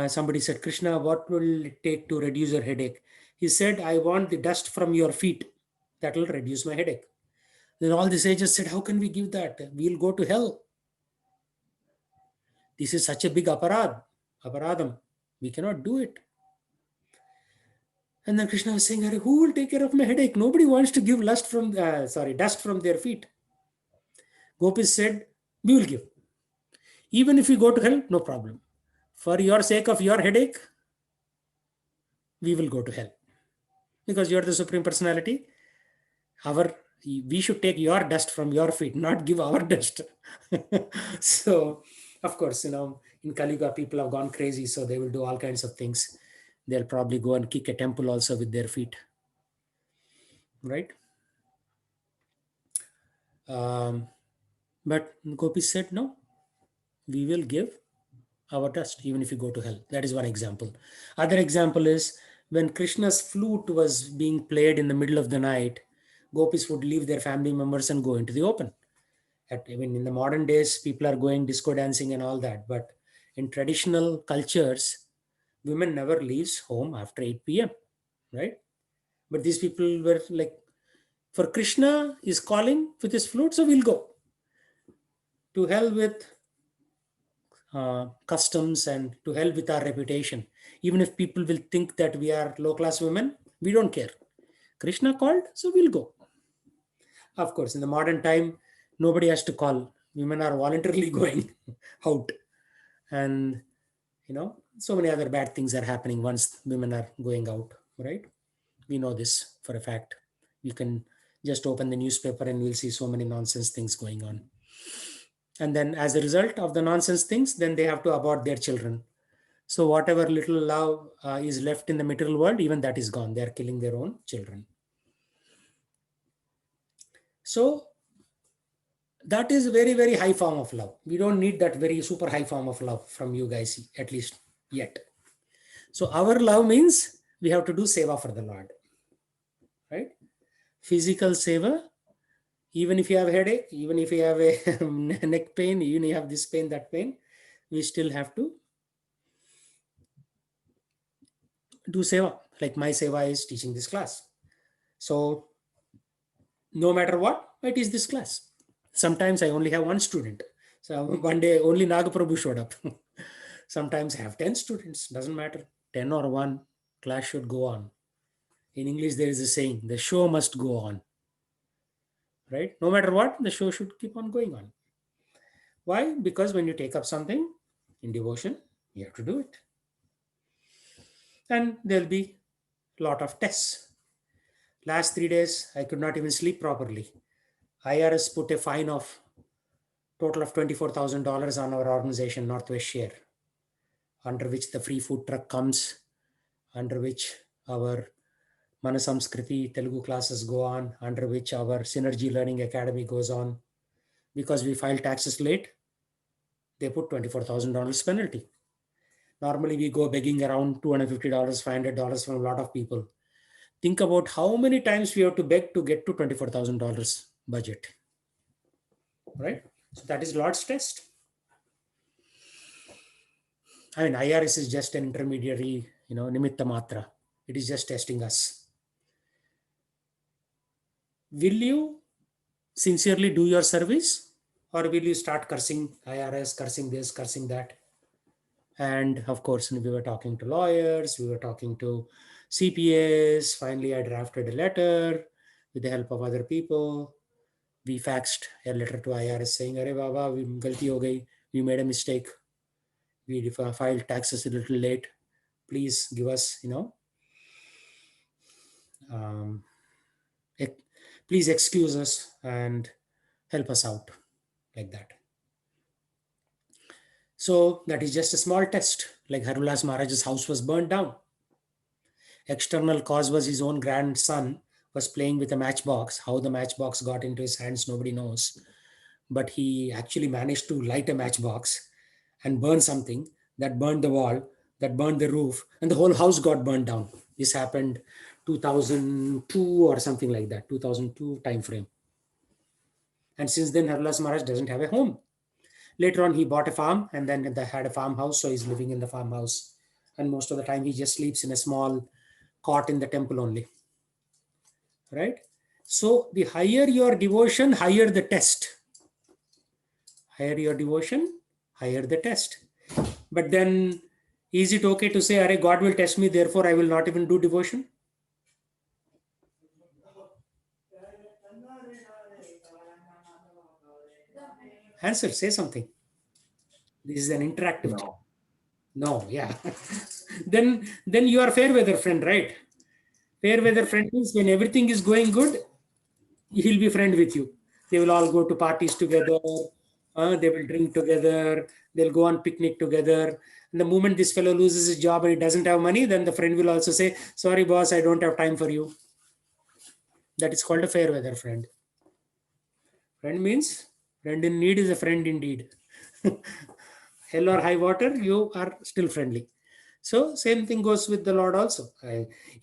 somebody said, Krishna, what will it take to reduce your headache? He said, I want the dust from your feet. That will reduce my headache. Then all the sages said, how can we give that? We'll go to hell. This is such a big aparadam. We cannot do it. And then Krishna was saying, who will take care of my headache? Nobody wants to give dust from their feet. Gopis said, we will give. Even if we go to hell, no problem. For your sake of your headache, we will go to hell. Because you're the Supreme Personality. We should take your dust from your feet, not give our dust. So, of course, in Kali Yuga, people have gone crazy, so they will do all kinds of things. They'll probably go and kick a temple also with their feet. Right? But Gopi said, no, we will give our dust even if you go to hell. That is one example. Other example is when Krishna's flute was being played in the middle of the night, gopis would leave their family members and go into the open. In the modern days, people are going disco dancing and all that. But in traditional cultures, women never leaves home after 8 p.m. Right? But these people were like, for Krishna is calling with his flute, so we'll go. To hell with customs and to hell with our reputation. Even if people will think that we are low-class women, we don't care. Krishna called, so we'll go. Of course, in the modern time, nobody has to call. Women are voluntarily going out. And, so many other bad things are happening once women are going out, right? We know this for a fact. You can just open the newspaper and we'll see so many nonsense things going on. And then as a result of the nonsense things, then they have to abort their children. So whatever little love is left in the material world, even that is gone. They are killing their own children. So that is a very, very high form of love. We don't need that very super high form of love from you guys, at least yet. So our love means we have to do seva for the Lord. Right? Physical seva, Even if you have headache, even if you have a neck pain, even if you have this pain, that pain, we still have to do seva. Like my seva is teaching this class. So no matter what, it is this class. Sometimes I only have one student. So one day only Nagaprabhu showed up. Sometimes I have 10 students, doesn't matter. 10 or 1, class should go on. In English, there is a saying, the show must go on. Right? No matter what, the show should keep on going on. Why? Because when you take up something in devotion, you have to do it. And there'll be a lot of tests. Last 3 days, I could not even sleep properly. IRS put a fine of total of $24,000 on our organization, Northwest Share, under which the free food truck comes, under which our Manasamskriti Telugu classes go on, under which our Synergy Learning Academy goes on. Because we filed taxes late, they put $24,000 penalty. Normally, we go begging around $250, $500 from a lot of people. Think about how many times we have to beg to get to $24,000 budget. Right? So that is Lord's test. I mean, IRS is just an intermediary, nimitta matra. It is just testing us. Will you sincerely do your service, or will you start cursing IRS, cursing this, cursing that? And of course, we were talking to lawyers, we were talking to CPAs. Finally, I drafted a letter with the help of other people. We faxed a letter to IRS saying, "Arey Baba, galti ho gayi. We made a mistake. We filed taxes a little late. Please give us, um, please excuse us and help us out," like that. So that is just a small test. Like Harulas Maharaj's house was burned down. External cause was his own grandson was playing with a matchbox. How the matchbox got into his hands, nobody knows. But he actually managed to light a matchbox and burn something that burned the wall, that burned the roof, and the whole house got burned down. This happened 2002 or something like that, 2002 time frame. And since then, Harulas Maharaj doesn't have a home. Later on, he bought a farm and then they had a farmhouse. So he's living in the farmhouse. And most of the time, he just sleeps in a small cot in the temple only. Right? So the higher your devotion, higher the test. Higher your devotion, higher the test. But then, is it okay to say, "Arey, God will test me, therefore I will not even do devotion"? Answer, say something. This is an interactive. No. No, yeah. then you are fair weather friend, right? Fair weather friend means when everything is going good, he'll be friend with you. They will all go to parties together. They will drink together. They'll go on picnic together. And the moment this fellow loses his job and he doesn't have money, then the friend will also say, "Sorry, boss, I don't have time for you." That is called a fair weather friend. Friend means friend in need is a friend indeed. Hell or high water, you are still friendly. So same thing goes with the Lord also.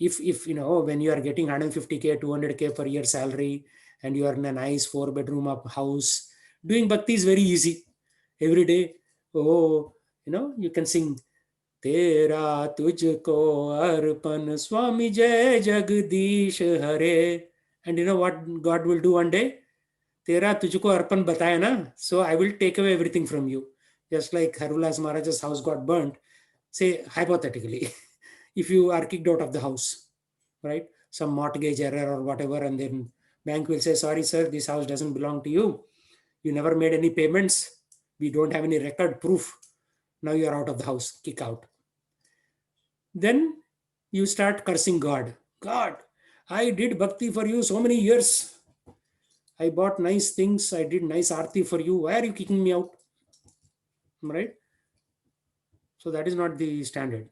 If when you are getting 150K, 200K per year salary, and you are in a nice 4-bedroom up house, doing bhakti is very easy. Every day, you can sing Tera tujhko arpan Swami Jai Jagdish Hare. And you know what God will do one day? Tera tujhko arpan bataya na, so I will take away everything from you. Just like Harulas Maharaj's house got burnt. Say hypothetically, if you are kicked out of the house, right? Some mortgage error or whatever, and then bank will say, "Sorry, sir, this house doesn't belong to you. You never made any payments. We don't have any record proof. Now you are out of the house, kick out." Then you start cursing God. "God, I did bhakti for you so many years. I bought nice things. I did nice arti for you. Why are you kicking me out?" Right? So that is not the standard.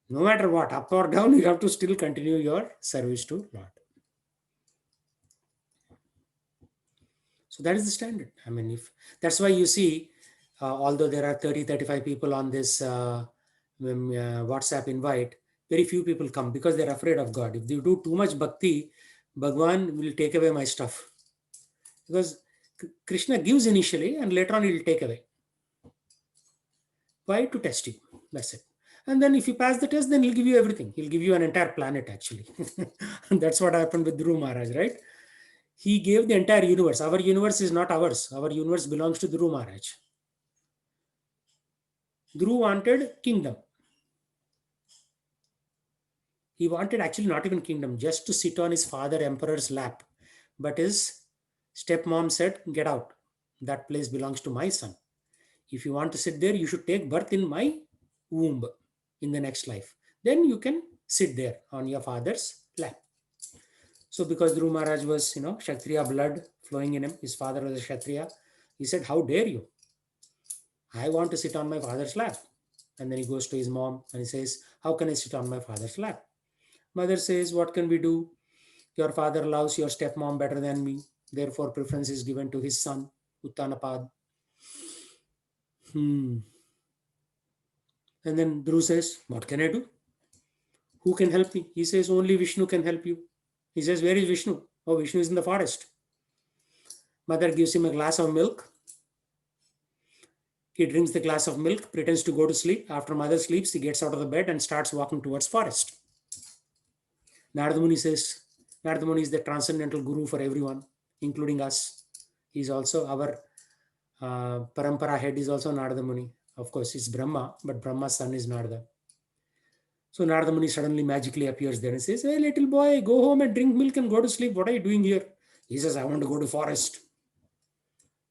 No matter what, up or down, you have to still continue your service to Lord. So that is the standard. I mean, if that's why you see, although there are 30, 35 people on this WhatsApp invite, very few people come because they're afraid of God. If you do too much bhakti, Bhagwan will take away my stuff. Because Krishna gives initially and later on he'll take away. Why? To test you. That's it. And then if you pass the test, then he'll give you everything. He'll give you an entire planet actually. And that's what happened with Dhruv Maharaj, right? He gave the entire universe. Our universe is not ours. Our universe belongs to Dhruv Maharaj. Dhruv wanted kingdom. He wanted actually not even kingdom, just to sit on his father emperor's lap. But his stepmom said, get out. That place belongs to my son. If you want to sit there, you should take birth in my womb in the next life. Then you can sit there on your father's lap. So because Dhruv Maharaj was, Kshatriya blood flowing in him, his father was a Kshatriya, he said, how dare you? I want to sit on my father's lap. And then he goes to his mom and he says, how can I sit on my father's lap? Mother says, what can we do? Your father loves your stepmom better than me. Therefore, preference is given to his son, Uttanapad. And then Dhruv says, what can I do? Who can help me? He says, only Vishnu can help you. He says, where is Vishnu? Oh, Vishnu is in the forest. Mother gives him a glass of milk. He drinks the glass of milk, pretends to go to sleep. After mother sleeps, he gets out of the bed and starts walking towards forest. Narada Muni says, Narada Muni is the transcendental guru for everyone, including us. He's also our parampara head is also Narada Muni. Of course, it's Brahma, but Brahma's son is Narada. So Narada Muni suddenly magically appears there and says, hey, little boy, go home and drink milk and go to sleep. What are you doing here? He says, I want to go to forest.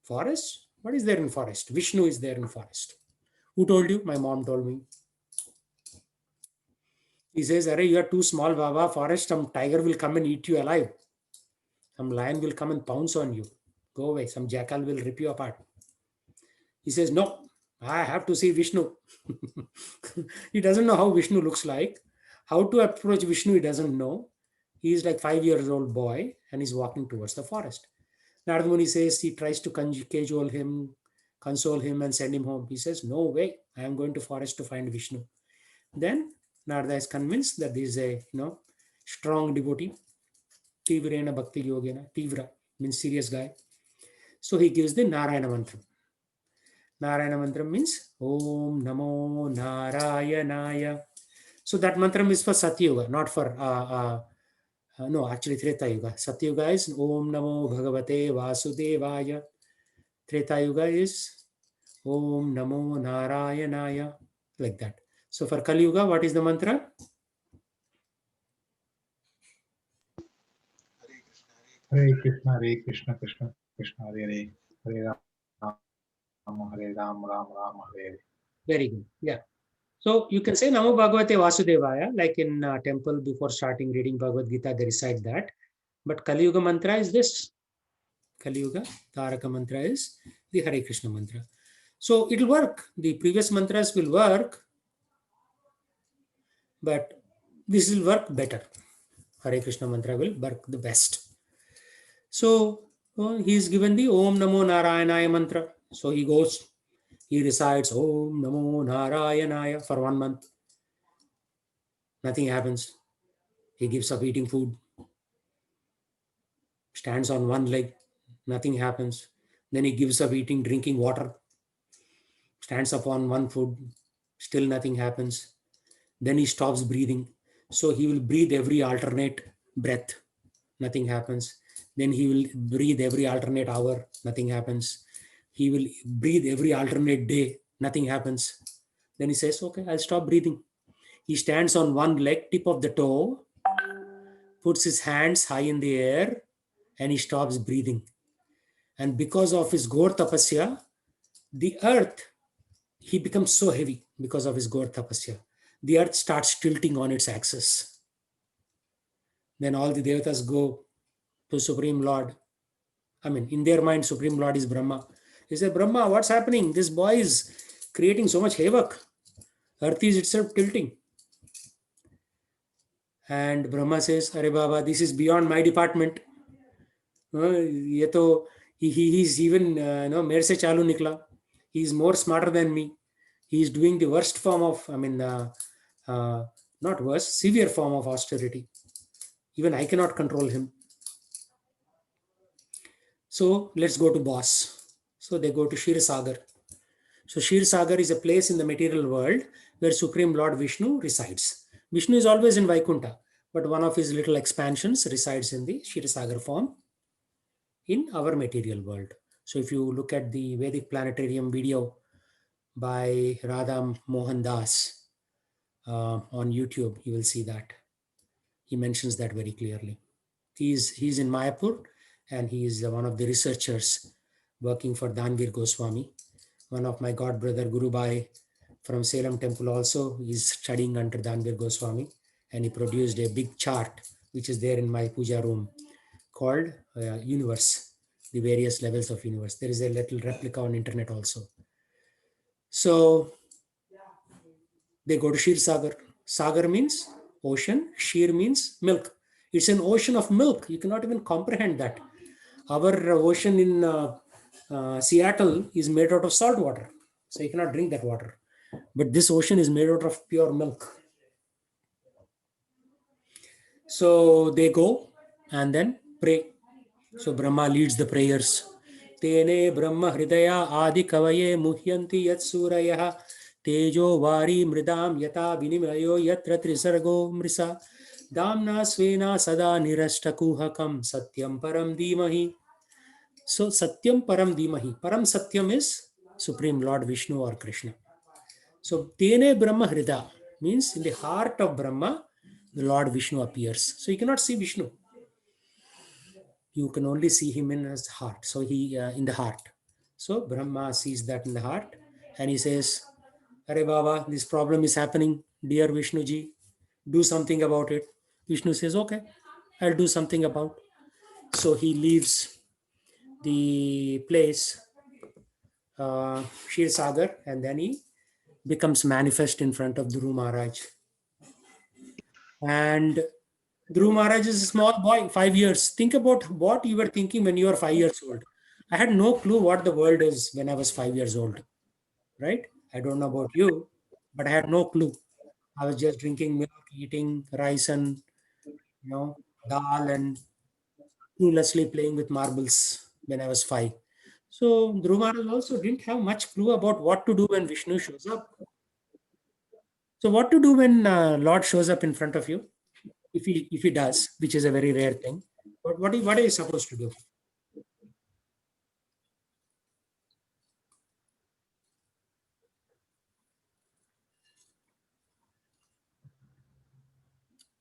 Forest? What is there in forest? Vishnu is there in forest. Who told you? My mom told me. He says, Arey, you are too small, Baba. Forest, some tiger will come and eat you alive. Some lion will come and pounce on you. Go away. Some jackal will rip you apart. He says, no, I have to see Vishnu. He doesn't know how Vishnu looks like. How to approach Vishnu, he doesn't know. He is like 5 years old boy and he's walking towards the forest. Narada Muni says he tries to cajole him, console him and send him home. He says, no way, I am going to forest to find Vishnu. Then Narada is convinced that this is a strong devotee. Tivrena Bhakti Yogena. Tivra means serious guy. So he gives the Narayana mantra. Narayana mantra means Om Namo Narayanaya. So that mantra is for Satyuga, not for no, actually Treta Yuga. Satyuga is Om Namo Bhagavate Vasudevaya. Treta Yuga is Om Namo Narayanaya. Like that. So for Kali Yuga, what is the mantra? Hare Krishna, Krishna Krishna, Hare Hare, Hare Ram, Ram Ram, Hare Hare. Very good. Yeah. So you can say Namo Bhagavate Vasudevaya, like in temple before starting reading Bhagavad Gita, they recite that. But Kali Yuga mantra is this. Kali Yuga, Taraka mantra is the Hare Krishna mantra. So it will work. The previous mantras will work, but this will work better. Hare Krishna mantra will work the best. So he is given the Om Namo Narayanaya mantra. So he goes, he recites Om Namo Narayanaya for 1 month. Nothing happens. He gives up eating food, stands on one leg, nothing happens. Then he gives up eating, drinking water, stands up on one foot, still nothing happens. Then he stops breathing. So he will breathe every alternate breath, nothing happens. Then he will breathe every alternate hour, nothing happens. He will breathe every alternate day, nothing happens. Then he says, okay, I'll stop breathing. He stands on one leg, tip of the toe, puts his hands high in the air, and he stops breathing. And because of his Gaur Tapasya, the earth, he becomes so heavy because of his Gaur Tapasya. The earth starts tilting on its axis. Then all the Devatas go to Supreme Lord. I mean, in their mind, Supreme Lord is Brahma. They say, Brahma, what's happening? This boy is creating so much havoc. Earth is itself tilting. And Brahma says, Arey Baba, this is beyond my department. Ye to, he's even, mere se chalu nikla. He's more smarter than me. He's doing the worst form of, not worst, severe form of austerity. Even I cannot control him. So let's go to boss. So they go to Shir Sagar. So Shir Sagar is a place in the material world where Supreme Lord Vishnu resides. Vishnu is always in Vaikuntha, but one of his little expansions resides in the Shir Sagar form in our material world. So if you look at the Vedic Planetarium video by Radha Mohan Das on YouTube, you will see that. He mentions that very clearly. He's in Mayapur, and he is one of the researchers working for Dangir Goswami. One of my god brother Guru Bhai from Salem Temple also is studying under Dangir Goswami, and he produced a big chart which is there in my puja room called Universe, the various levels of universe. There is a little replica on internet also. So they go to Shir Sagar. Sagar means ocean, Shir means milk. It's an ocean of milk. You cannot even comprehend that. Our ocean in Seattle is made out of salt water. So you cannot drink that water. But this ocean is made out of pure milk. So they go and then pray. So Brahma leads the prayers. Tene Brahma Hridaya Adi Kavaye Muhyanti Yat Suraya Tejo Vari Mridam Yata Vinimayo Yatra Trisargo Mrisa Damna Svena Sada Nirashtakuhakam Satyam Param Dimahi. So Satyam Param Dimahi. Param Satyam is Supreme Lord Vishnu or Krishna. So Tene Brahma Hrida means in the heart of Brahma, the Lord Vishnu appears. So you cannot see Vishnu. You can only see him in his heart. So he in the heart. So Brahma sees that in the heart, and he says, "Arey Baba, this problem is happening, dear Vishnu ji. Do something about it." Vishnu says, "Okay, I'll do something about." So he leaves the place, Shir Sagar, and then he becomes manifest in front of Dhru Maharaj. And Dhru Maharaj is a small boy, 5 years. Think about what you were thinking when you were 5 years old. I had no clue what the world is when I was 5 years old, right? I don't know about you, but I had no clue. I was just drinking milk, eating rice and dal, and cluelessly playing with marbles when I was 5. So Dhru Maharaj also didn't have much clue about what to do when Vishnu shows up. So what to do when Lord shows up in front of you? If he does, which is a very rare thing, what are you supposed to do?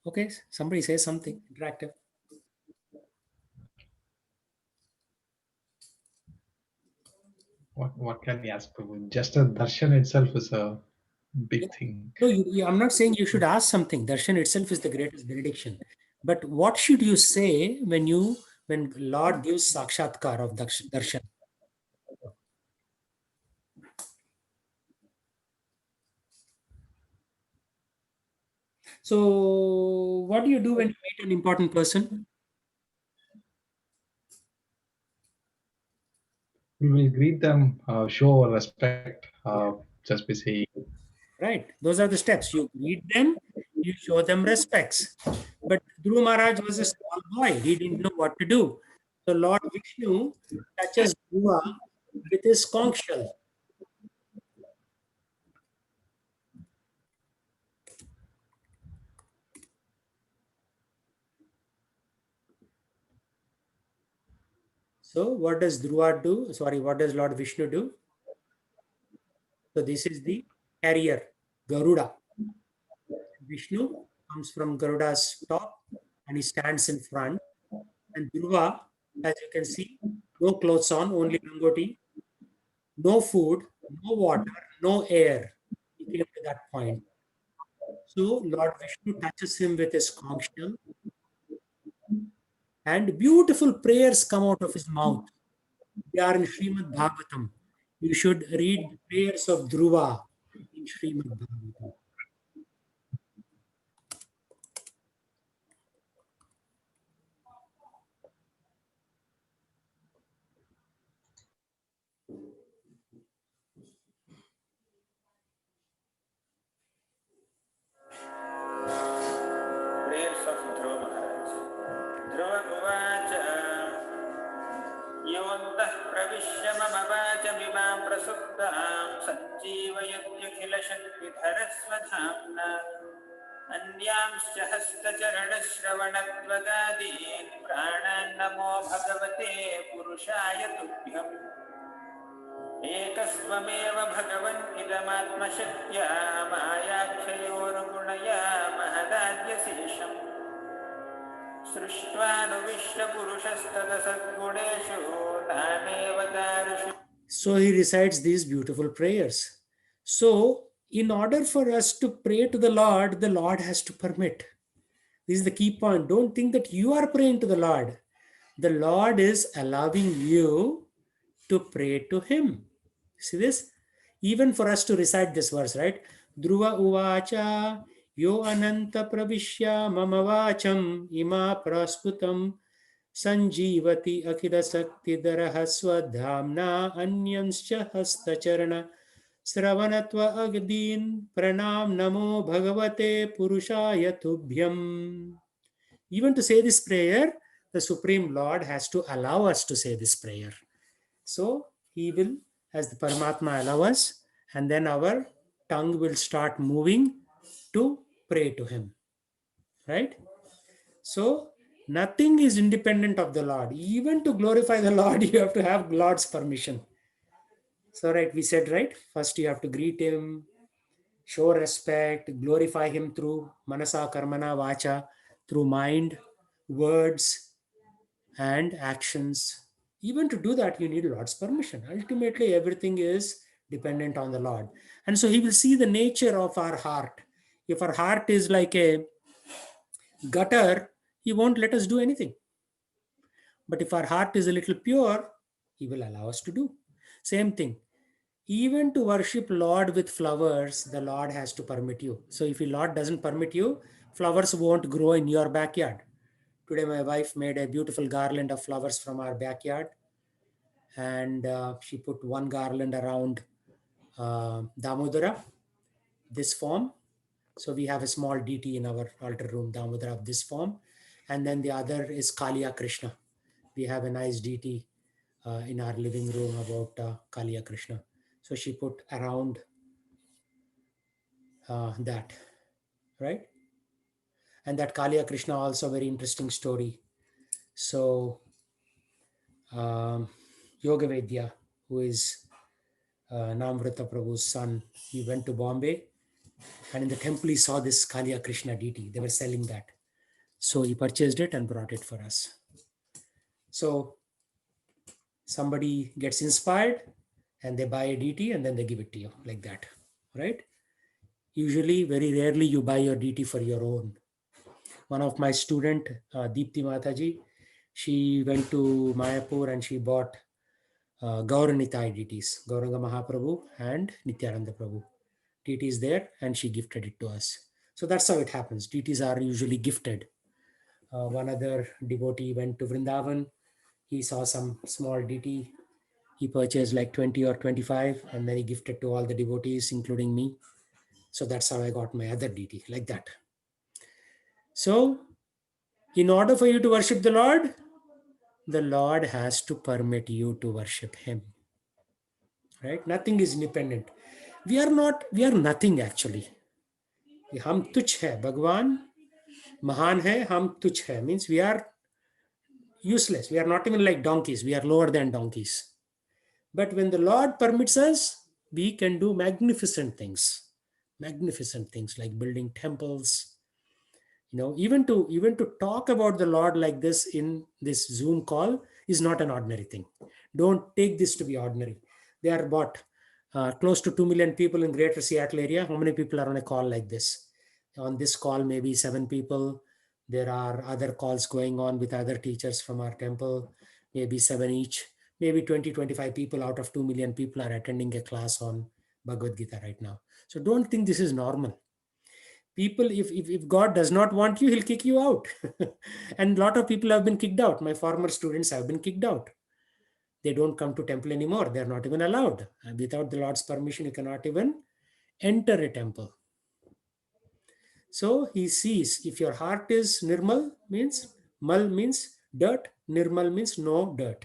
Okay, somebody say something interactive. What can we ask, Prabhu? Just a darshan itself is a big thing. No, I'm not saying you should ask something. Darshan itself is the greatest benediction. But what should you say when Lord gives sakshatkar of darshan? So what do you do when you meet an important person? We will greet them, show our respect, just by saying. Right. Those are the steps. You greet them, you show them respects. But Dhru Maharaj was a small boy. He didn't know what to do. So Lord Vishnu touches Dhruva with his conch shell. So what does Dhruva do? Sorry, what does Lord Vishnu do? So this is the carrier, Garuda. Vishnu comes from Garuda's top and he stands in front. And Dhruva, as you can see, no clothes on, only Rangoti, no food, no water, no air. He came to that point. So Lord Vishnu touches him with his conch shell, and beautiful prayers come out of his mouth. They are in Srimad Bhagavatam. You should read the prayers of Dhruva in Srimad Bhagavatam. Prayers of Dhruva Maharaj. Dhruva Uvacha प्रविश्य मम वाचमिमां प्रसुप्तां सञ्जीवयत्यखिलशक्तिधरस्वधाम्ना अन्यांश्च हस्तचरणश्रवणत्वगादीन् प्राणान्नमो भगवते पुरुषाय तुभ्यम् एकस्त्वमेव भगवन् इदमात्मशक्त्या मायाख्ययोर्गुणया महदाद्यशेषम् सृष्ट्वानुविश्वपुरुषस्तदसद्गुणेषु तामेव दारुषु. So he recites these beautiful prayers. So in order for us to pray to the Lord has to permit. This is the key point. Don't think that you are praying to the Lord. The Lord is allowing you to pray to him. See this? Even for us to recite this verse, right? Dhruva uvacha yo ananta pravishya mama vacham ima prasputam sanjivati akhila sakti daraha swadhamna anyamscha hastacharana sravanatva agdin pranam namo bhagavate purushaya tubhyam. Even to say this prayer, the Supreme Lord has to allow us to say this prayer. So he will, as the Paramatma allow us, and then our tongue will start moving to pray to him. Right? So nothing is independent of the Lord. Even to glorify the Lord, you have to have Lord's permission. So right, we said, right? First you have to greet him, show respect, glorify him through manasa, karmana, vacha, through mind, words, and actions. Even to do that, you need Lord's permission. Ultimately, everything is dependent on the Lord. And so he will see the nature of our heart. If our heart is like a gutter, he won't let us do anything. But if our heart is a little pure, he will allow us to do. Same thing. Even to worship Lord with flowers, the Lord has to permit you. So if the Lord doesn't permit you, flowers won't grow in your backyard. Today, my wife made a beautiful garland of flowers from our backyard. And she put one garland around Damodara, this form. So we have a small deity in our altar room, Damodara of this form. And then the other is Kaliya Krishna. We have a nice deity in our living room about Kaliya Krishna. So she put around that, right? And that Kaliya Krishna also very interesting story. So Yoga Vedya, who is Namrata Prabhu's son, he went to Bombay, and in the temple he saw this Kaliya Krishna deity. They were selling that. So he purchased it and brought it for us. So somebody gets inspired and they buy a deity and then they give it to you like that, right? Usually, very rarely you buy your deity for your own. One of my student, Deepti Mataji, she went to Mayapur and she bought Gauranitai deities, Gauranga Mahaprabhu and Nityananda Prabhu. Deities there, and she gifted it to us. So that's how it happens. Deities are usually gifted. One other devotee went to Vrindavan. He saw some small deity. He purchased like 20 or 25, and then he gifted to all the devotees, including me. So that's how I got my other deity, like that. So, in order for you to worship the Lord has to permit you to worship him. Right? Nothing is independent. We are nothing actually. हम तुच्छ है, भगवान महान है, हम तुच्छ है, means we are useless. We are not even like donkeys. We are lower than donkeys. But when the Lord permits us, we can do magnificent things like building temples. Even to talk about the Lord like this in this Zoom call is not an ordinary thing. Don't take this to be ordinary. There are about close to 2 million people in Greater Seattle area. How many people are on a call like this? On this call, maybe 7 people. There are other calls going on with other teachers from our temple, maybe 7 each. Maybe 20-25 people out of 2 million people are attending a class on Bhagavad Gita right now. So don't think this is normal. People, if God does not want you, he'll kick you out. And a lot of people have been kicked out. My former students have been kicked out. They don't come to temple anymore. They're not even allowed. And without the Lord's permission, you cannot even enter a temple. So he sees if your heart is nirmal, means mal means dirt, nirmal means no dirt.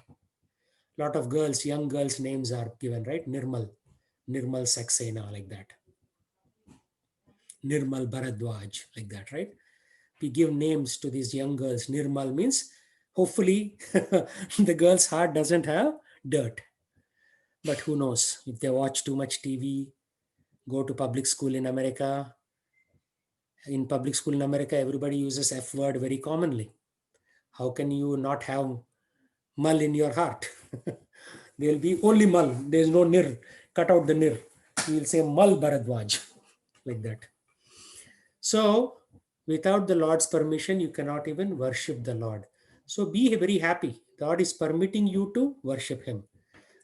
lot of girls, young girls' names are given, right? Nirmal, Nirmal Saxena, like that. Nirmal Bharadwaj, like that, right? We give names to these young girls. Nirmal means hopefully the girl's heart doesn't have dirt. But who knows? If they watch too much TV, go to public school in America. In public school in America, everybody uses F word very commonly. How can you not have mal in your heart? There will be only mal. There is no nir. Cut out the nir. You will say mal Bharadwaj, like that. So, without the Lord's permission, you cannot even worship the Lord. So, be very happy. God is permitting you to worship Him.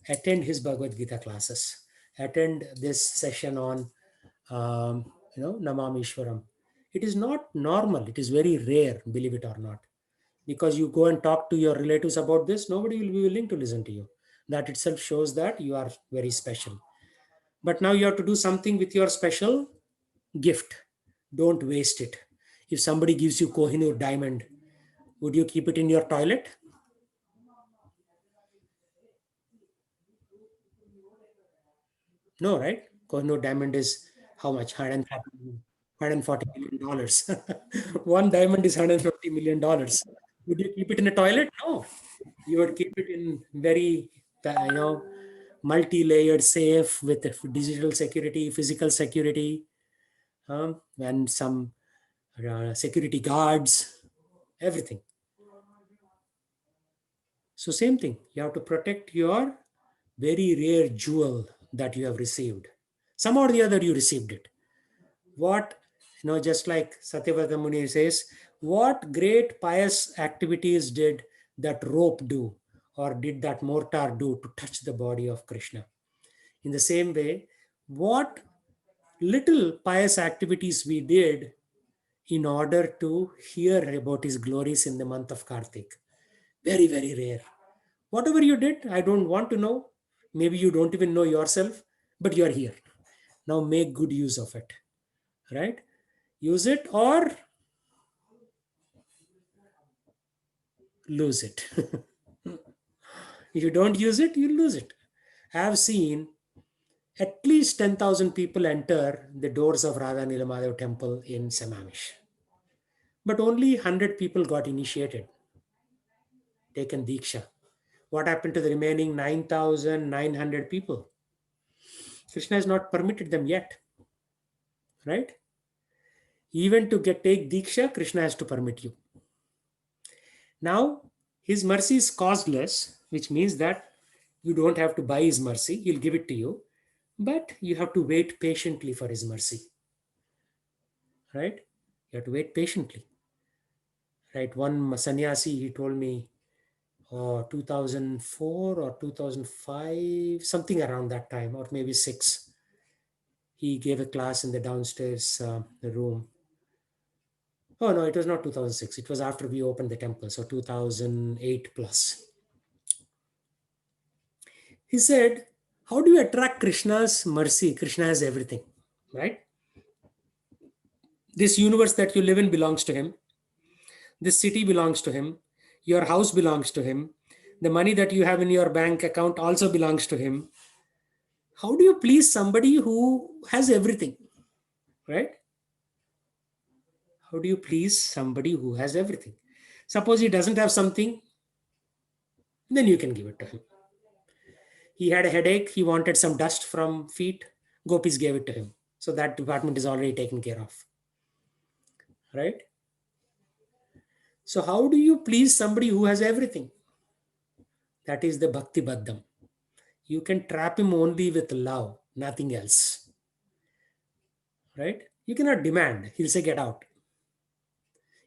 Attend His Bhagavad Gita classes. Attend this session on, Namam Ishwaram. It is not normal. It is very rare, believe it or not. Because you go and talk to your relatives about this, nobody will be willing to listen to you. That itself shows that you are very special. But now you have to do something with your special gift. Don't waste it. If somebody gives you Kohinoor diamond, would you keep it in your toilet? No, right? Kohinoor diamond is how much? 140 million dollars. One diamond is 150 million dollars. Would you keep it in a toilet? No. You would keep it in very, multi-layered safe with digital security, physical security, and some security guards, everything. So same thing, you have to protect your very rare jewel that you have received. Some or the other you received it. What, just like Satyavrata Muni says, what great pious activities did that rope do, or did that mortar do to touch the body of Krishna? In the same way, what little pious activities we did in order to hear about his glories in the month of Kartik. Very, very rare. Whatever you did, I don't want to know. Maybe you don't even know yourself, but you are here. Now make good use of it, right? Use it or lose it. If you don't use it, you lose it. I have seen at least 10,000 people enter the doors of Radha Nilamadev temple in Samamish. But only 100 people got initiated, taken Diksha. What happened to the remaining 9,900 people? Krishna has not permitted them yet, right? Even to take Diksha, Krishna has to permit you. Now, his mercy is costless, which means that you don't have to buy his mercy, he'll give it to you, but you have to wait patiently for his mercy, right? You have to wait patiently, right? One sannyasi, he told me, 2004 or 2005, something around that time, or maybe six. He gave a class in the downstairs room. Oh, no, it was not 2006. It was after we opened the temple, so 2008 plus. He said, how do you attract Krishna's mercy? Krishna has everything, right? This universe that you live in belongs to him. This city belongs to him. Your house belongs to him. The money that you have in your bank account also belongs to him. How do you please somebody who has everything, right? How do you please somebody who has everything? Suppose he doesn't have something, then you can give it to him. He had a headache, he wanted some dust from feet, gopis gave it to him. So that department is already taken care of, right? So how do you please somebody who has everything? That is the bhakti baddham. You can trap him only with love, nothing else, right? You cannot demand, he'll say get out.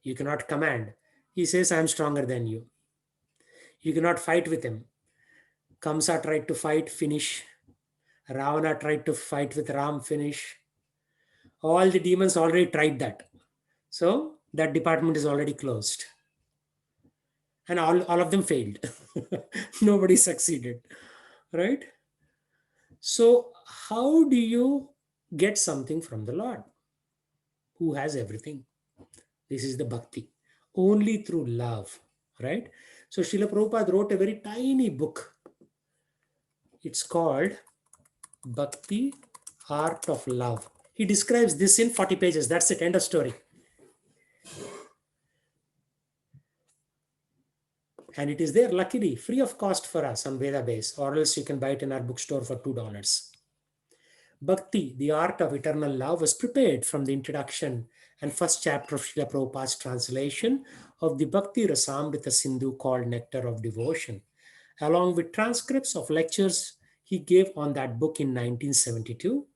You cannot command, he says I'm stronger than you. You cannot fight with him. Kamsa tried to fight, finish. Ravana tried to fight with Ram, finish. All the demons already tried that. So that department is already closed. And all of them failed. Nobody succeeded. Right? So, how do you get something from the Lord who has everything? This is the bhakti. Only through love. Right? So, Srila Prabhupada wrote a very tiny book It's called Bhakti Art of Love. He describes this in 40 pages. That's it. End of story. And it is there, luckily, free of cost for us on Veda Base, or else you can buy it in our bookstore for $2. Bhakti, the art of eternal love, was prepared from the introduction and first chapter of Srila Prabhupada's translation of the Bhakti Rasamrita Sindhu called Nectar of Devotion, along with transcripts of lectures he gave on that book in 1972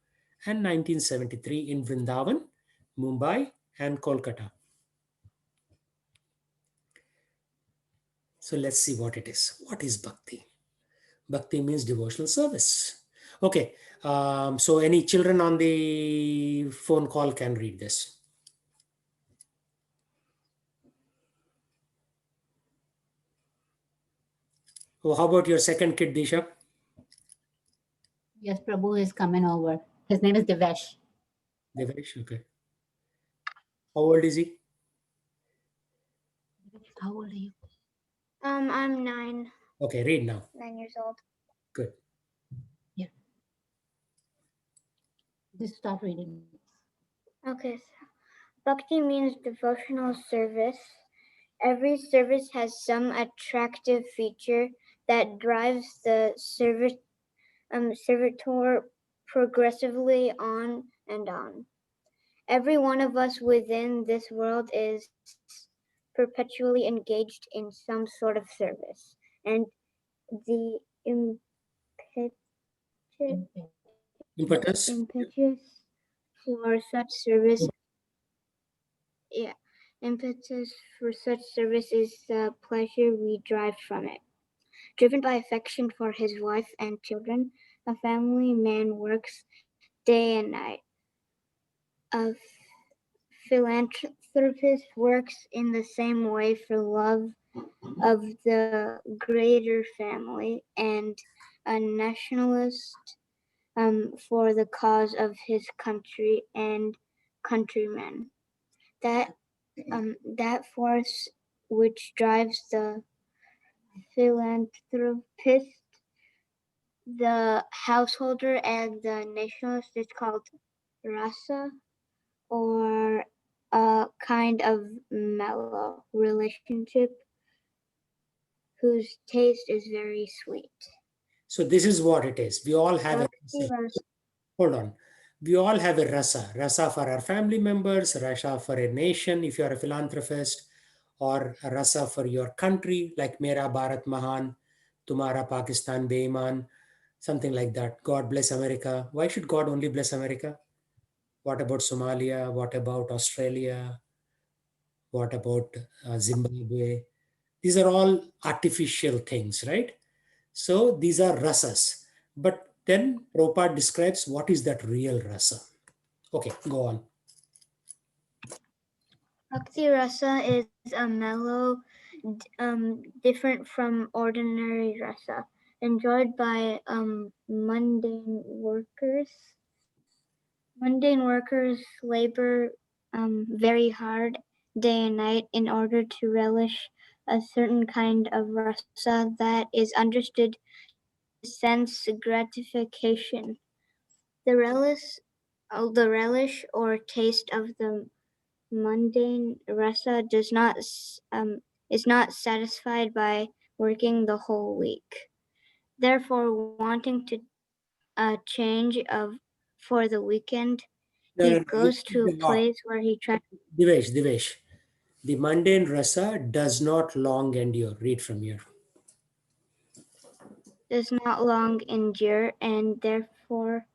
and 1973 in Vrindavan, Mumbai, and Kolkata. So let's see what it is. What is Bhakti? Bhakti means devotional service. Okay, so any children on the phone call can read this. Oh, how about your second kid, Disha? Yes, Prabhu is coming over. His name is Devesh. Devesh, okay. How old is he? How old are you? I'm 9 Okay, read now. years old. Good. Just start reading. Okay, so Bhakti means devotional service. Every service has some attractive feature that drives the servitor progressively on and on. Every one of us within this world is perpetually engaged in some sort of service, and the Impetus? impetus for such service, yeah, impetus for such service is the pleasure we derive from it. Driven by affection for his wife and children, a family man works day and night. A philanthropist works in the same way for love of the greater family, and a nationalist for the cause of his country and countrymen. That that force which drives the philanthropist, the householder, and the nationalist is called rasa, or a kind of mellow relationship whose taste is very sweet. So this is what it is. We all have a rasa. Hold on. We all have a rasa. Rasa for our family members, rasa for a nation if you're a philanthropist, or a rasa for your country, like Mera Bharat Mahan, Tumhara Pakistan Beiman, something like that. God bless America. Why should God only bless America? What about Somalia? What about Australia? What about Zimbabwe? These are all artificial things, right? So these are rasas. But then Prabhupada describes what is that real rasa. Okay, go on. Bhakti rasa is a mellow, different from ordinary rasa, enjoyed by mundane workers. Mundane workers labor very hard day and night in order to relish a certain kind of rasa that is understood to sense gratification. The relish or taste of the mundane rasa is not satisfied by working the whole week. Therefore, wanting to change of for the weekend, he goes to a place where he tries. Divesh. The mundane rasa does not long endure. Read from here. Does not long endure, and therefore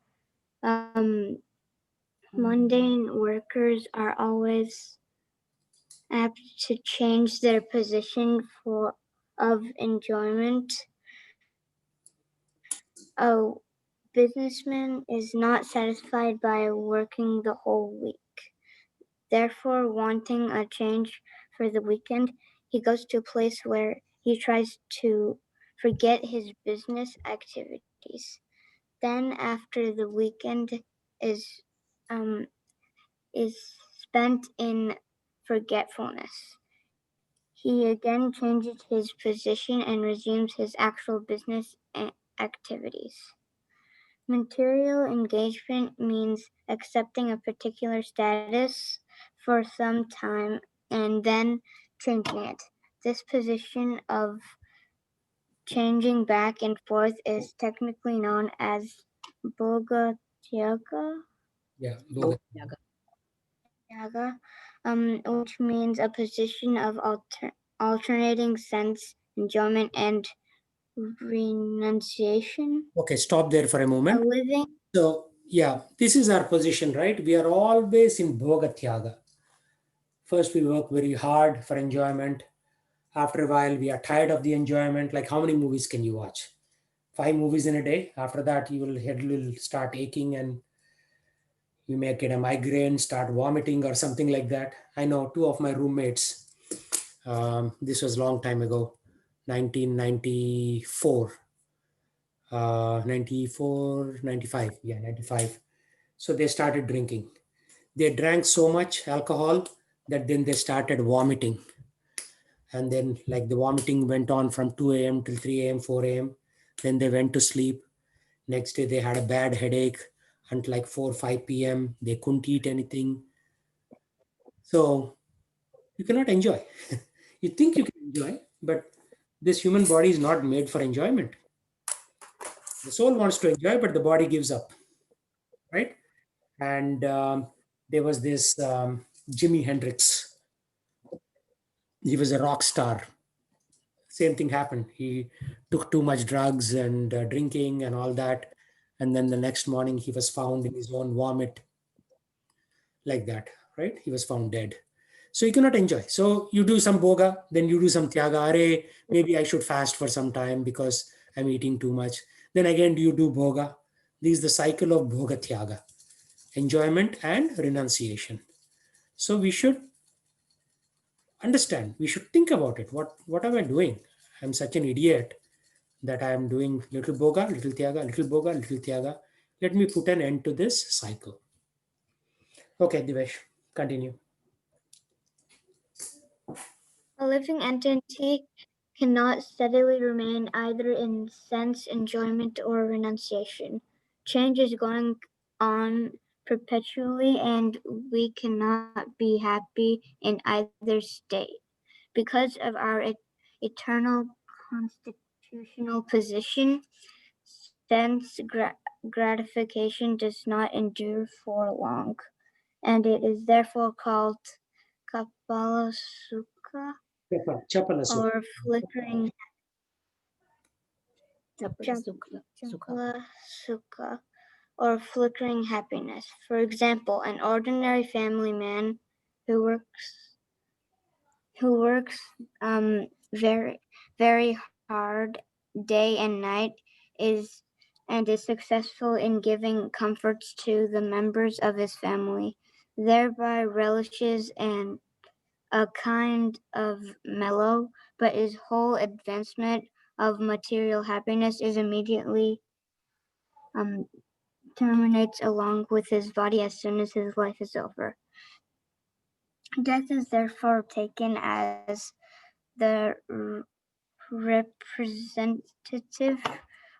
mundane workers are always apt to change their position for of enjoyment. A businessman is not satisfied by working the whole week. Therefore, wanting a change for the weekend, he goes to a place where he tries to forget his business activities. Then, after the weekend is is spent in forgetfulness, he again changes his position and resumes his actual business activities. Material engagement means accepting a particular status for some time and then changing it. This position of changing back and forth is technically known as Bhoga Tyaga, Yeah. which means a position of alternating sense, enjoyment, and renunciation. Okay, stop there for a A moment. living So, yeah, this is our position, right? We are always in Bhoga Tyaga. First, we work very hard for enjoyment. After a while, we are tired of the enjoyment. Like, how many movies can you watch? 5 movies in a day. After that, your head will start aching and you may get a migraine, start vomiting, or something like that. I know two of my roommates. This was a long time ago, 1994. 94, 95. Yeah, 95. So they started drinking. They drank so much alcohol that then they started vomiting. And then, like, the vomiting went on from 2 a.m. till 3 a.m., 4 a.m. Then they went to sleep. Next day, they had a bad headache until like 4, 5 p.m. They couldn't eat anything. So you cannot enjoy. You think you can enjoy, but this human body is not made for enjoyment. The soul wants to enjoy, but the body gives up, right? And there was this Jimi Hendrix. He was a rock star. Same thing happened. He took too much drugs and drinking and all that. And then the next morning, he was found in his own vomit, like that, right? He was found dead. So you cannot enjoy. So you do some boga, then you do some tyaga. Are, maybe I should fast for some time because I'm eating too much. Then again, do you do bhoga? This is the cycle of bhoga tyaga, enjoyment and renunciation. So we should understand. We should think about it. What am I doing? I'm such an idiot that I am doing little boga, little tyaga, little boga, little tyaga. Let me put an end to this cycle. Okay, Divesh, continue. A living entity cannot steadily remain either in sense enjoyment or renunciation. Change is going on perpetually, and we cannot be happy in either state. Because of our eternal constitutional position, sense gratification does not endure for long, and it is therefore called Kapala Sukha Chapala Sukha. or flickering Sukha. Chapala Sukha or flickering happiness. For example, an ordinary family man who works very very hard day and night is is successful in giving comforts to the members of his family, thereby relishes and a kind of mellow, but his whole advancement of material happiness is immediately um, terminates along with his body as soon as his life is over. Death is therefore taken as the representative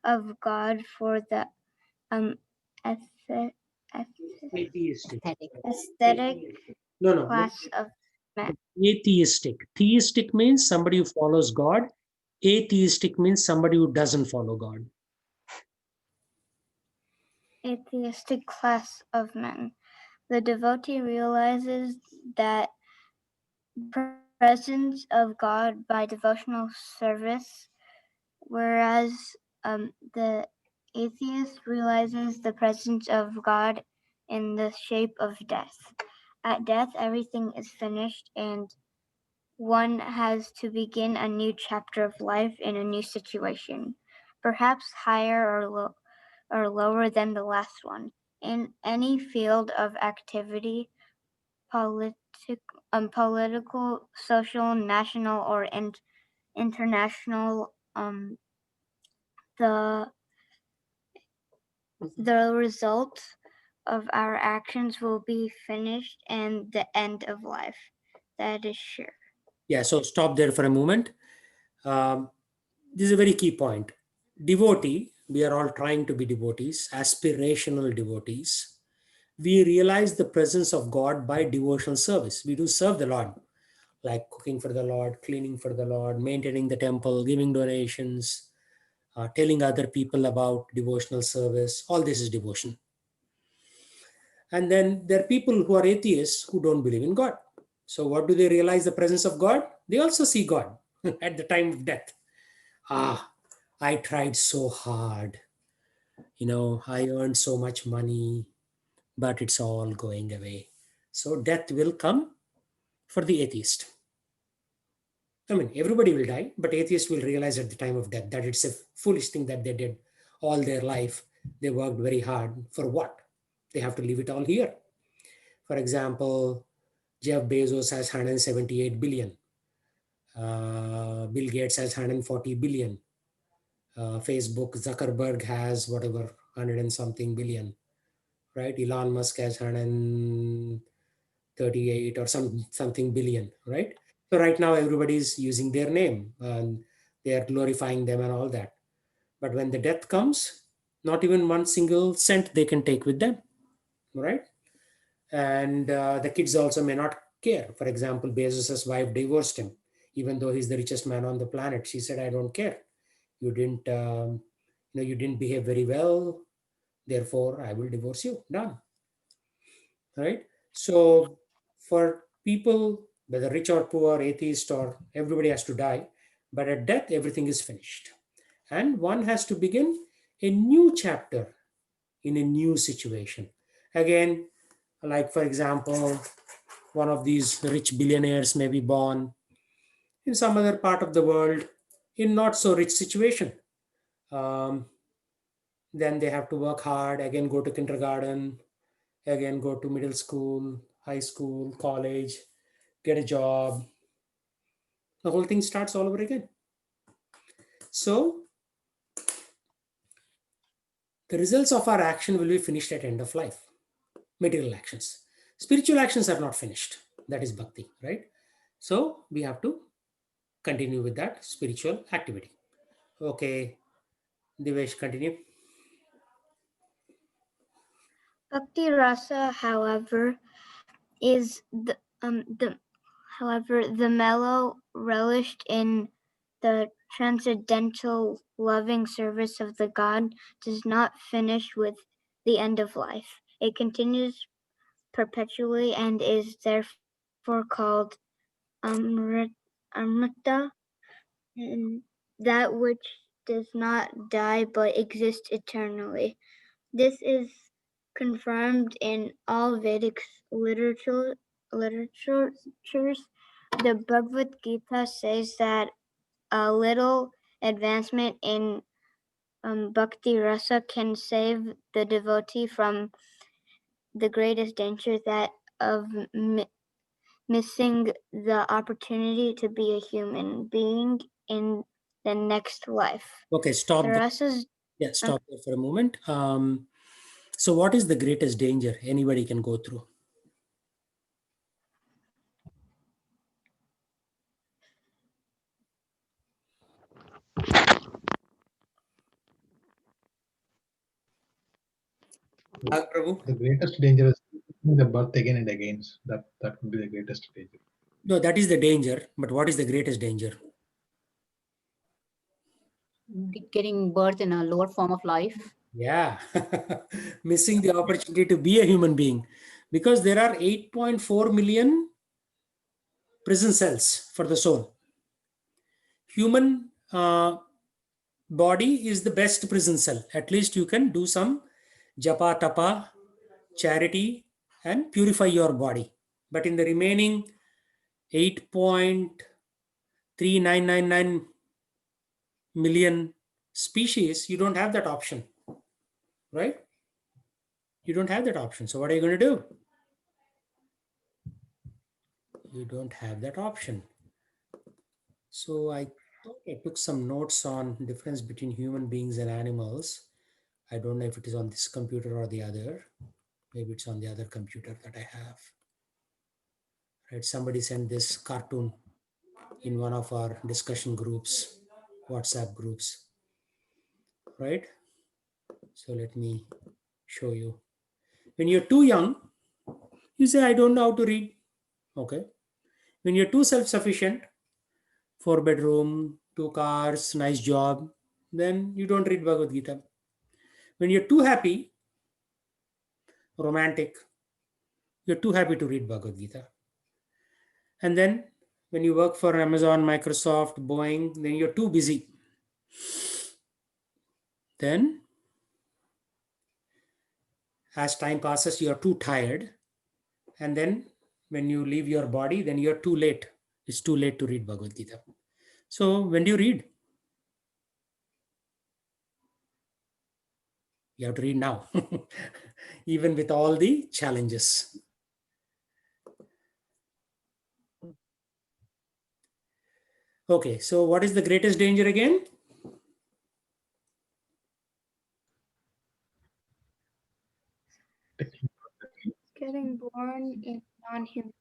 of God for the ethic, Atheistic. aesthetic No. class of men. Atheistic. Theistic means somebody who follows God. Atheistic means somebody who doesn't follow God. Atheistic class of men. The devotee realizes that presence of God by devotional service, whereas the atheist realizes the presence of God in the shape of death. At death, everything is finished, and one has to begin a new chapter of life in a new situation, perhaps higher or lower than the last one. In any field of activity, political, social, national, or international, the result of our actions will be finished and the end of life. That is sure. Yeah, so stop there for a moment. This is a very key point. Devotee, we are all trying to be devotees, aspirational devotees. We realize the presence of God by devotional service. We do serve the Lord, like cooking for the Lord, cleaning for the Lord, maintaining the temple, giving donations, telling other people about devotional service. All this is devotion. And then there are people who are atheists who don't believe in God. So, what do they realize the presence of God? They also see God at the time of death. Ah, I tried so hard. I earned so much money, but it's all going away. So, death will come for the atheist. I mean, everybody will die, but atheists will realize at the time of death that it's a foolish thing that they did all their life. They worked very hard for what? They have to leave it all here. For example, Jeff Bezos has 178 billion. Bill Gates has 140 billion. Facebook, Zuckerberg has whatever, 100 and something billion, right? Elon Musk has 138 or something billion, right? So right now everybody's using their name and they are glorifying them and all that. But when the death comes, not even one single cent they can take with them, right? And the kids also may not care. For example, Bezos's wife divorced him, even though he's the richest man on the planet. She said, "I don't care. You didn't, you didn't behave very well. Therefore, I will divorce you." Done, right? So, for people, whether rich or poor, atheist or everybody has to die, but at death, everything is finished, and one has to begin a new chapter in a new situation. Again, like for example, one of these rich billionaires may be born in some other part of the world in not so rich situation. um, then they have to work hard, again go to kindergarten, again go to middle school, high school, college, get a job. The whole thing starts all over again. So the results of our action will be finished at end of life. Material actions, spiritual actions are not finished. That is bhakti, right? So we have to continue with that spiritual activity. Okay, Divesh, continue. Bhakti rasa, however, is the mellow relished in the transcendental loving service of the God does not finish with the end of life. It continues perpetually and is therefore called amrita, that which does not die but exists eternally. This is confirmed in all Vedic literatures. The Bhagavad Gita says that a little advancement in bhakti rasa can save the devotee from the greatest danger, that of missing the opportunity to be a human being in the next life. Okay, stop. The rasas. Yeah, stop there for a moment. So, what is the greatest danger anybody can go through? Prabhu? The greatest danger is the birth again and again. That would be the greatest danger. No, that is the danger. But what is the greatest danger? Getting birth in a lower form of life. Yeah, missing the opportunity to be a human being, because there are 8.4 million prison cells for the soul. Human body is the best prison cell. At least you can do some japa tapa, charity, and purify your body. But in the remaining 8.3999 million species, you don't have that option, right? You don't have that option. So what are you going to do? You don't have that option. So I thought I took some notes on difference between human beings and animals. I don't know if it is on this computer or the other. Maybe it's on the other computer that I have. Right? Somebody sent this cartoon in one of our discussion groups, WhatsApp groups. Right? So let me show you. When you're too young, you say, I don't know how to read. Okay. When you're too self-sufficient, 4 bedroom, 2 cars, nice job, then you don't read Bhagavad Gita. When you're too happy, romantic, you're too happy to read Bhagavad Gita. And then when you work for Amazon, Microsoft, Boeing, then you're too busy. Then as time passes, you're too tired. And then when you leave your body, then you're too late. It's too late to read Bhagavad Gita. So when do you read? You have to read now, even with all the challenges. Okay, so what is the greatest danger again? Getting born in non-human.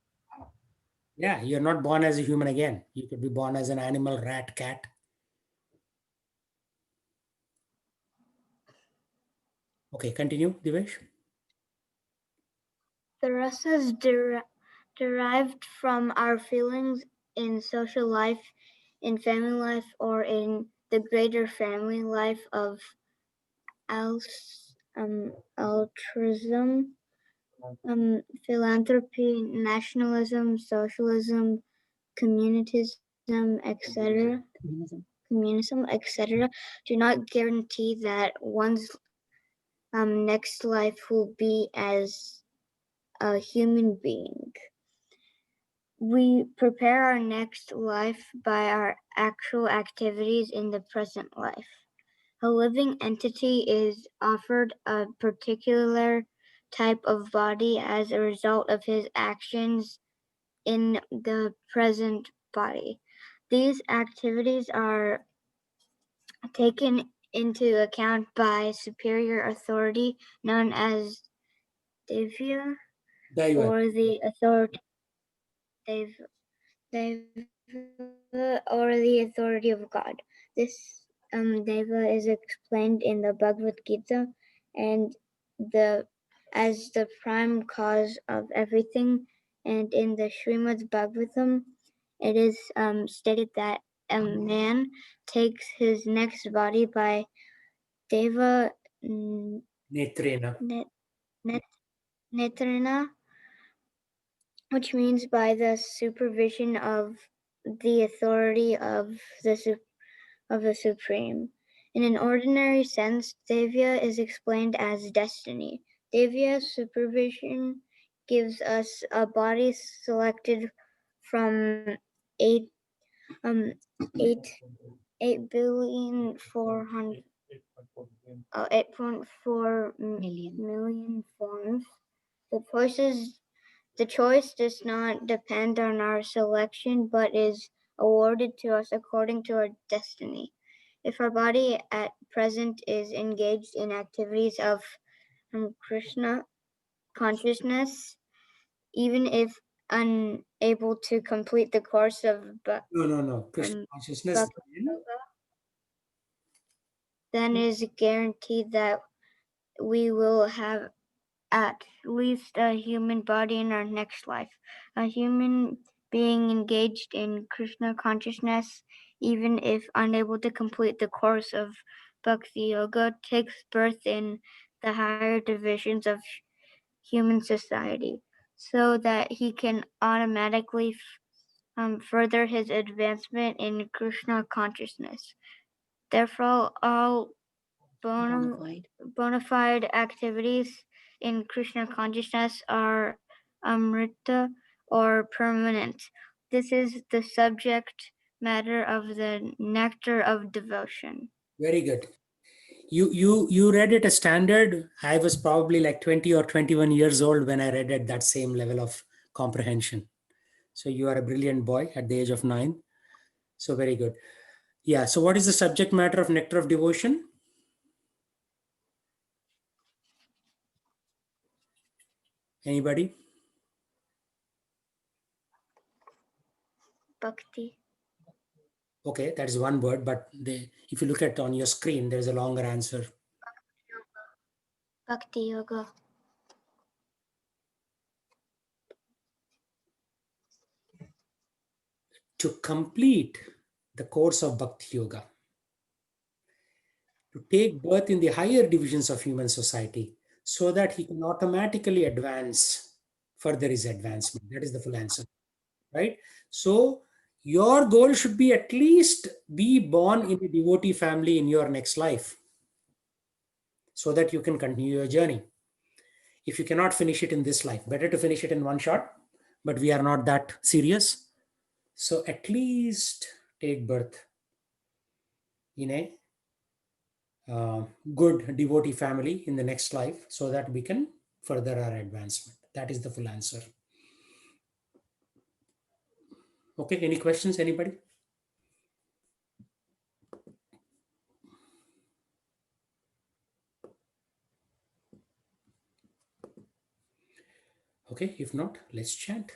Yeah, you're not born as a human again. You could be born as an animal, rat, cat. Okay, continue, Divesh. The rasa is derived from our feelings in social life, in family life, or in the greater family life of altruism, philanthropy, nationalism, socialism, communism, etc., do not guarantee that one's next life will be as a human being. We prepare our next life by our actual activities in the present life. A living entity is offered a particular type of body as a result of his actions in the present body. These activities are taken into account by superior authority known as Devya Daiva. or the authority or the authority of God. This Deva is explained in the Bhagavad Gita and as the prime cause of everything, and in the Srimad Bhagavatam, it is stated that a man takes his next body by Deva Netrena. Netrana, which means by the supervision of the authority of the Supreme. In an ordinary sense, Devya is explained as destiny. Devya's supervision gives us a body selected from 8 um 8.4 million forms. The choice does not depend on our selection, but is awarded to us according to our destiny. If our body at present is engaged in activities of Krishna consciousness, even if unable to complete the course of No. Krishna consciousness. Bhakti Yoga, then it is guaranteed that we will have at least a human body in our next life. A human being engaged in Krishna consciousness, even if unable to complete the course of Bhakti Yoga, takes birth in the higher divisions of human society so that he can automatically further his advancement in Krishna consciousness. Therefore, all bona fide activities in Krishna consciousness are amrita or permanent. This is the subject matter of the nectar of devotion. Very good. You read it as standard. I was probably like 20 or 21 years old when I read at that same level of comprehension. So you are a brilliant boy at the age of 9. So very good. Yeah. So what is the subject matter of Nectar of Devotion? Anybody? Bhakti. Okay, that is one word, but if you look at on your screen, there's a longer answer. Bhakti Yoga. To complete the course of Bhakti Yoga, to take birth in the higher divisions of human society so that he can automatically advance. Further his advancement. That is the full answer, right? So your goal should be at least be born in a devotee family in your next life so that you can continue your journey. If you cannot finish it in this life, better to finish it in one shot, but we are not that serious. So at least take birth in a good devotee family in the next life so that we can further our advancement. That is the full answer. Okay, any questions, anybody? Okay, if not, let's chant.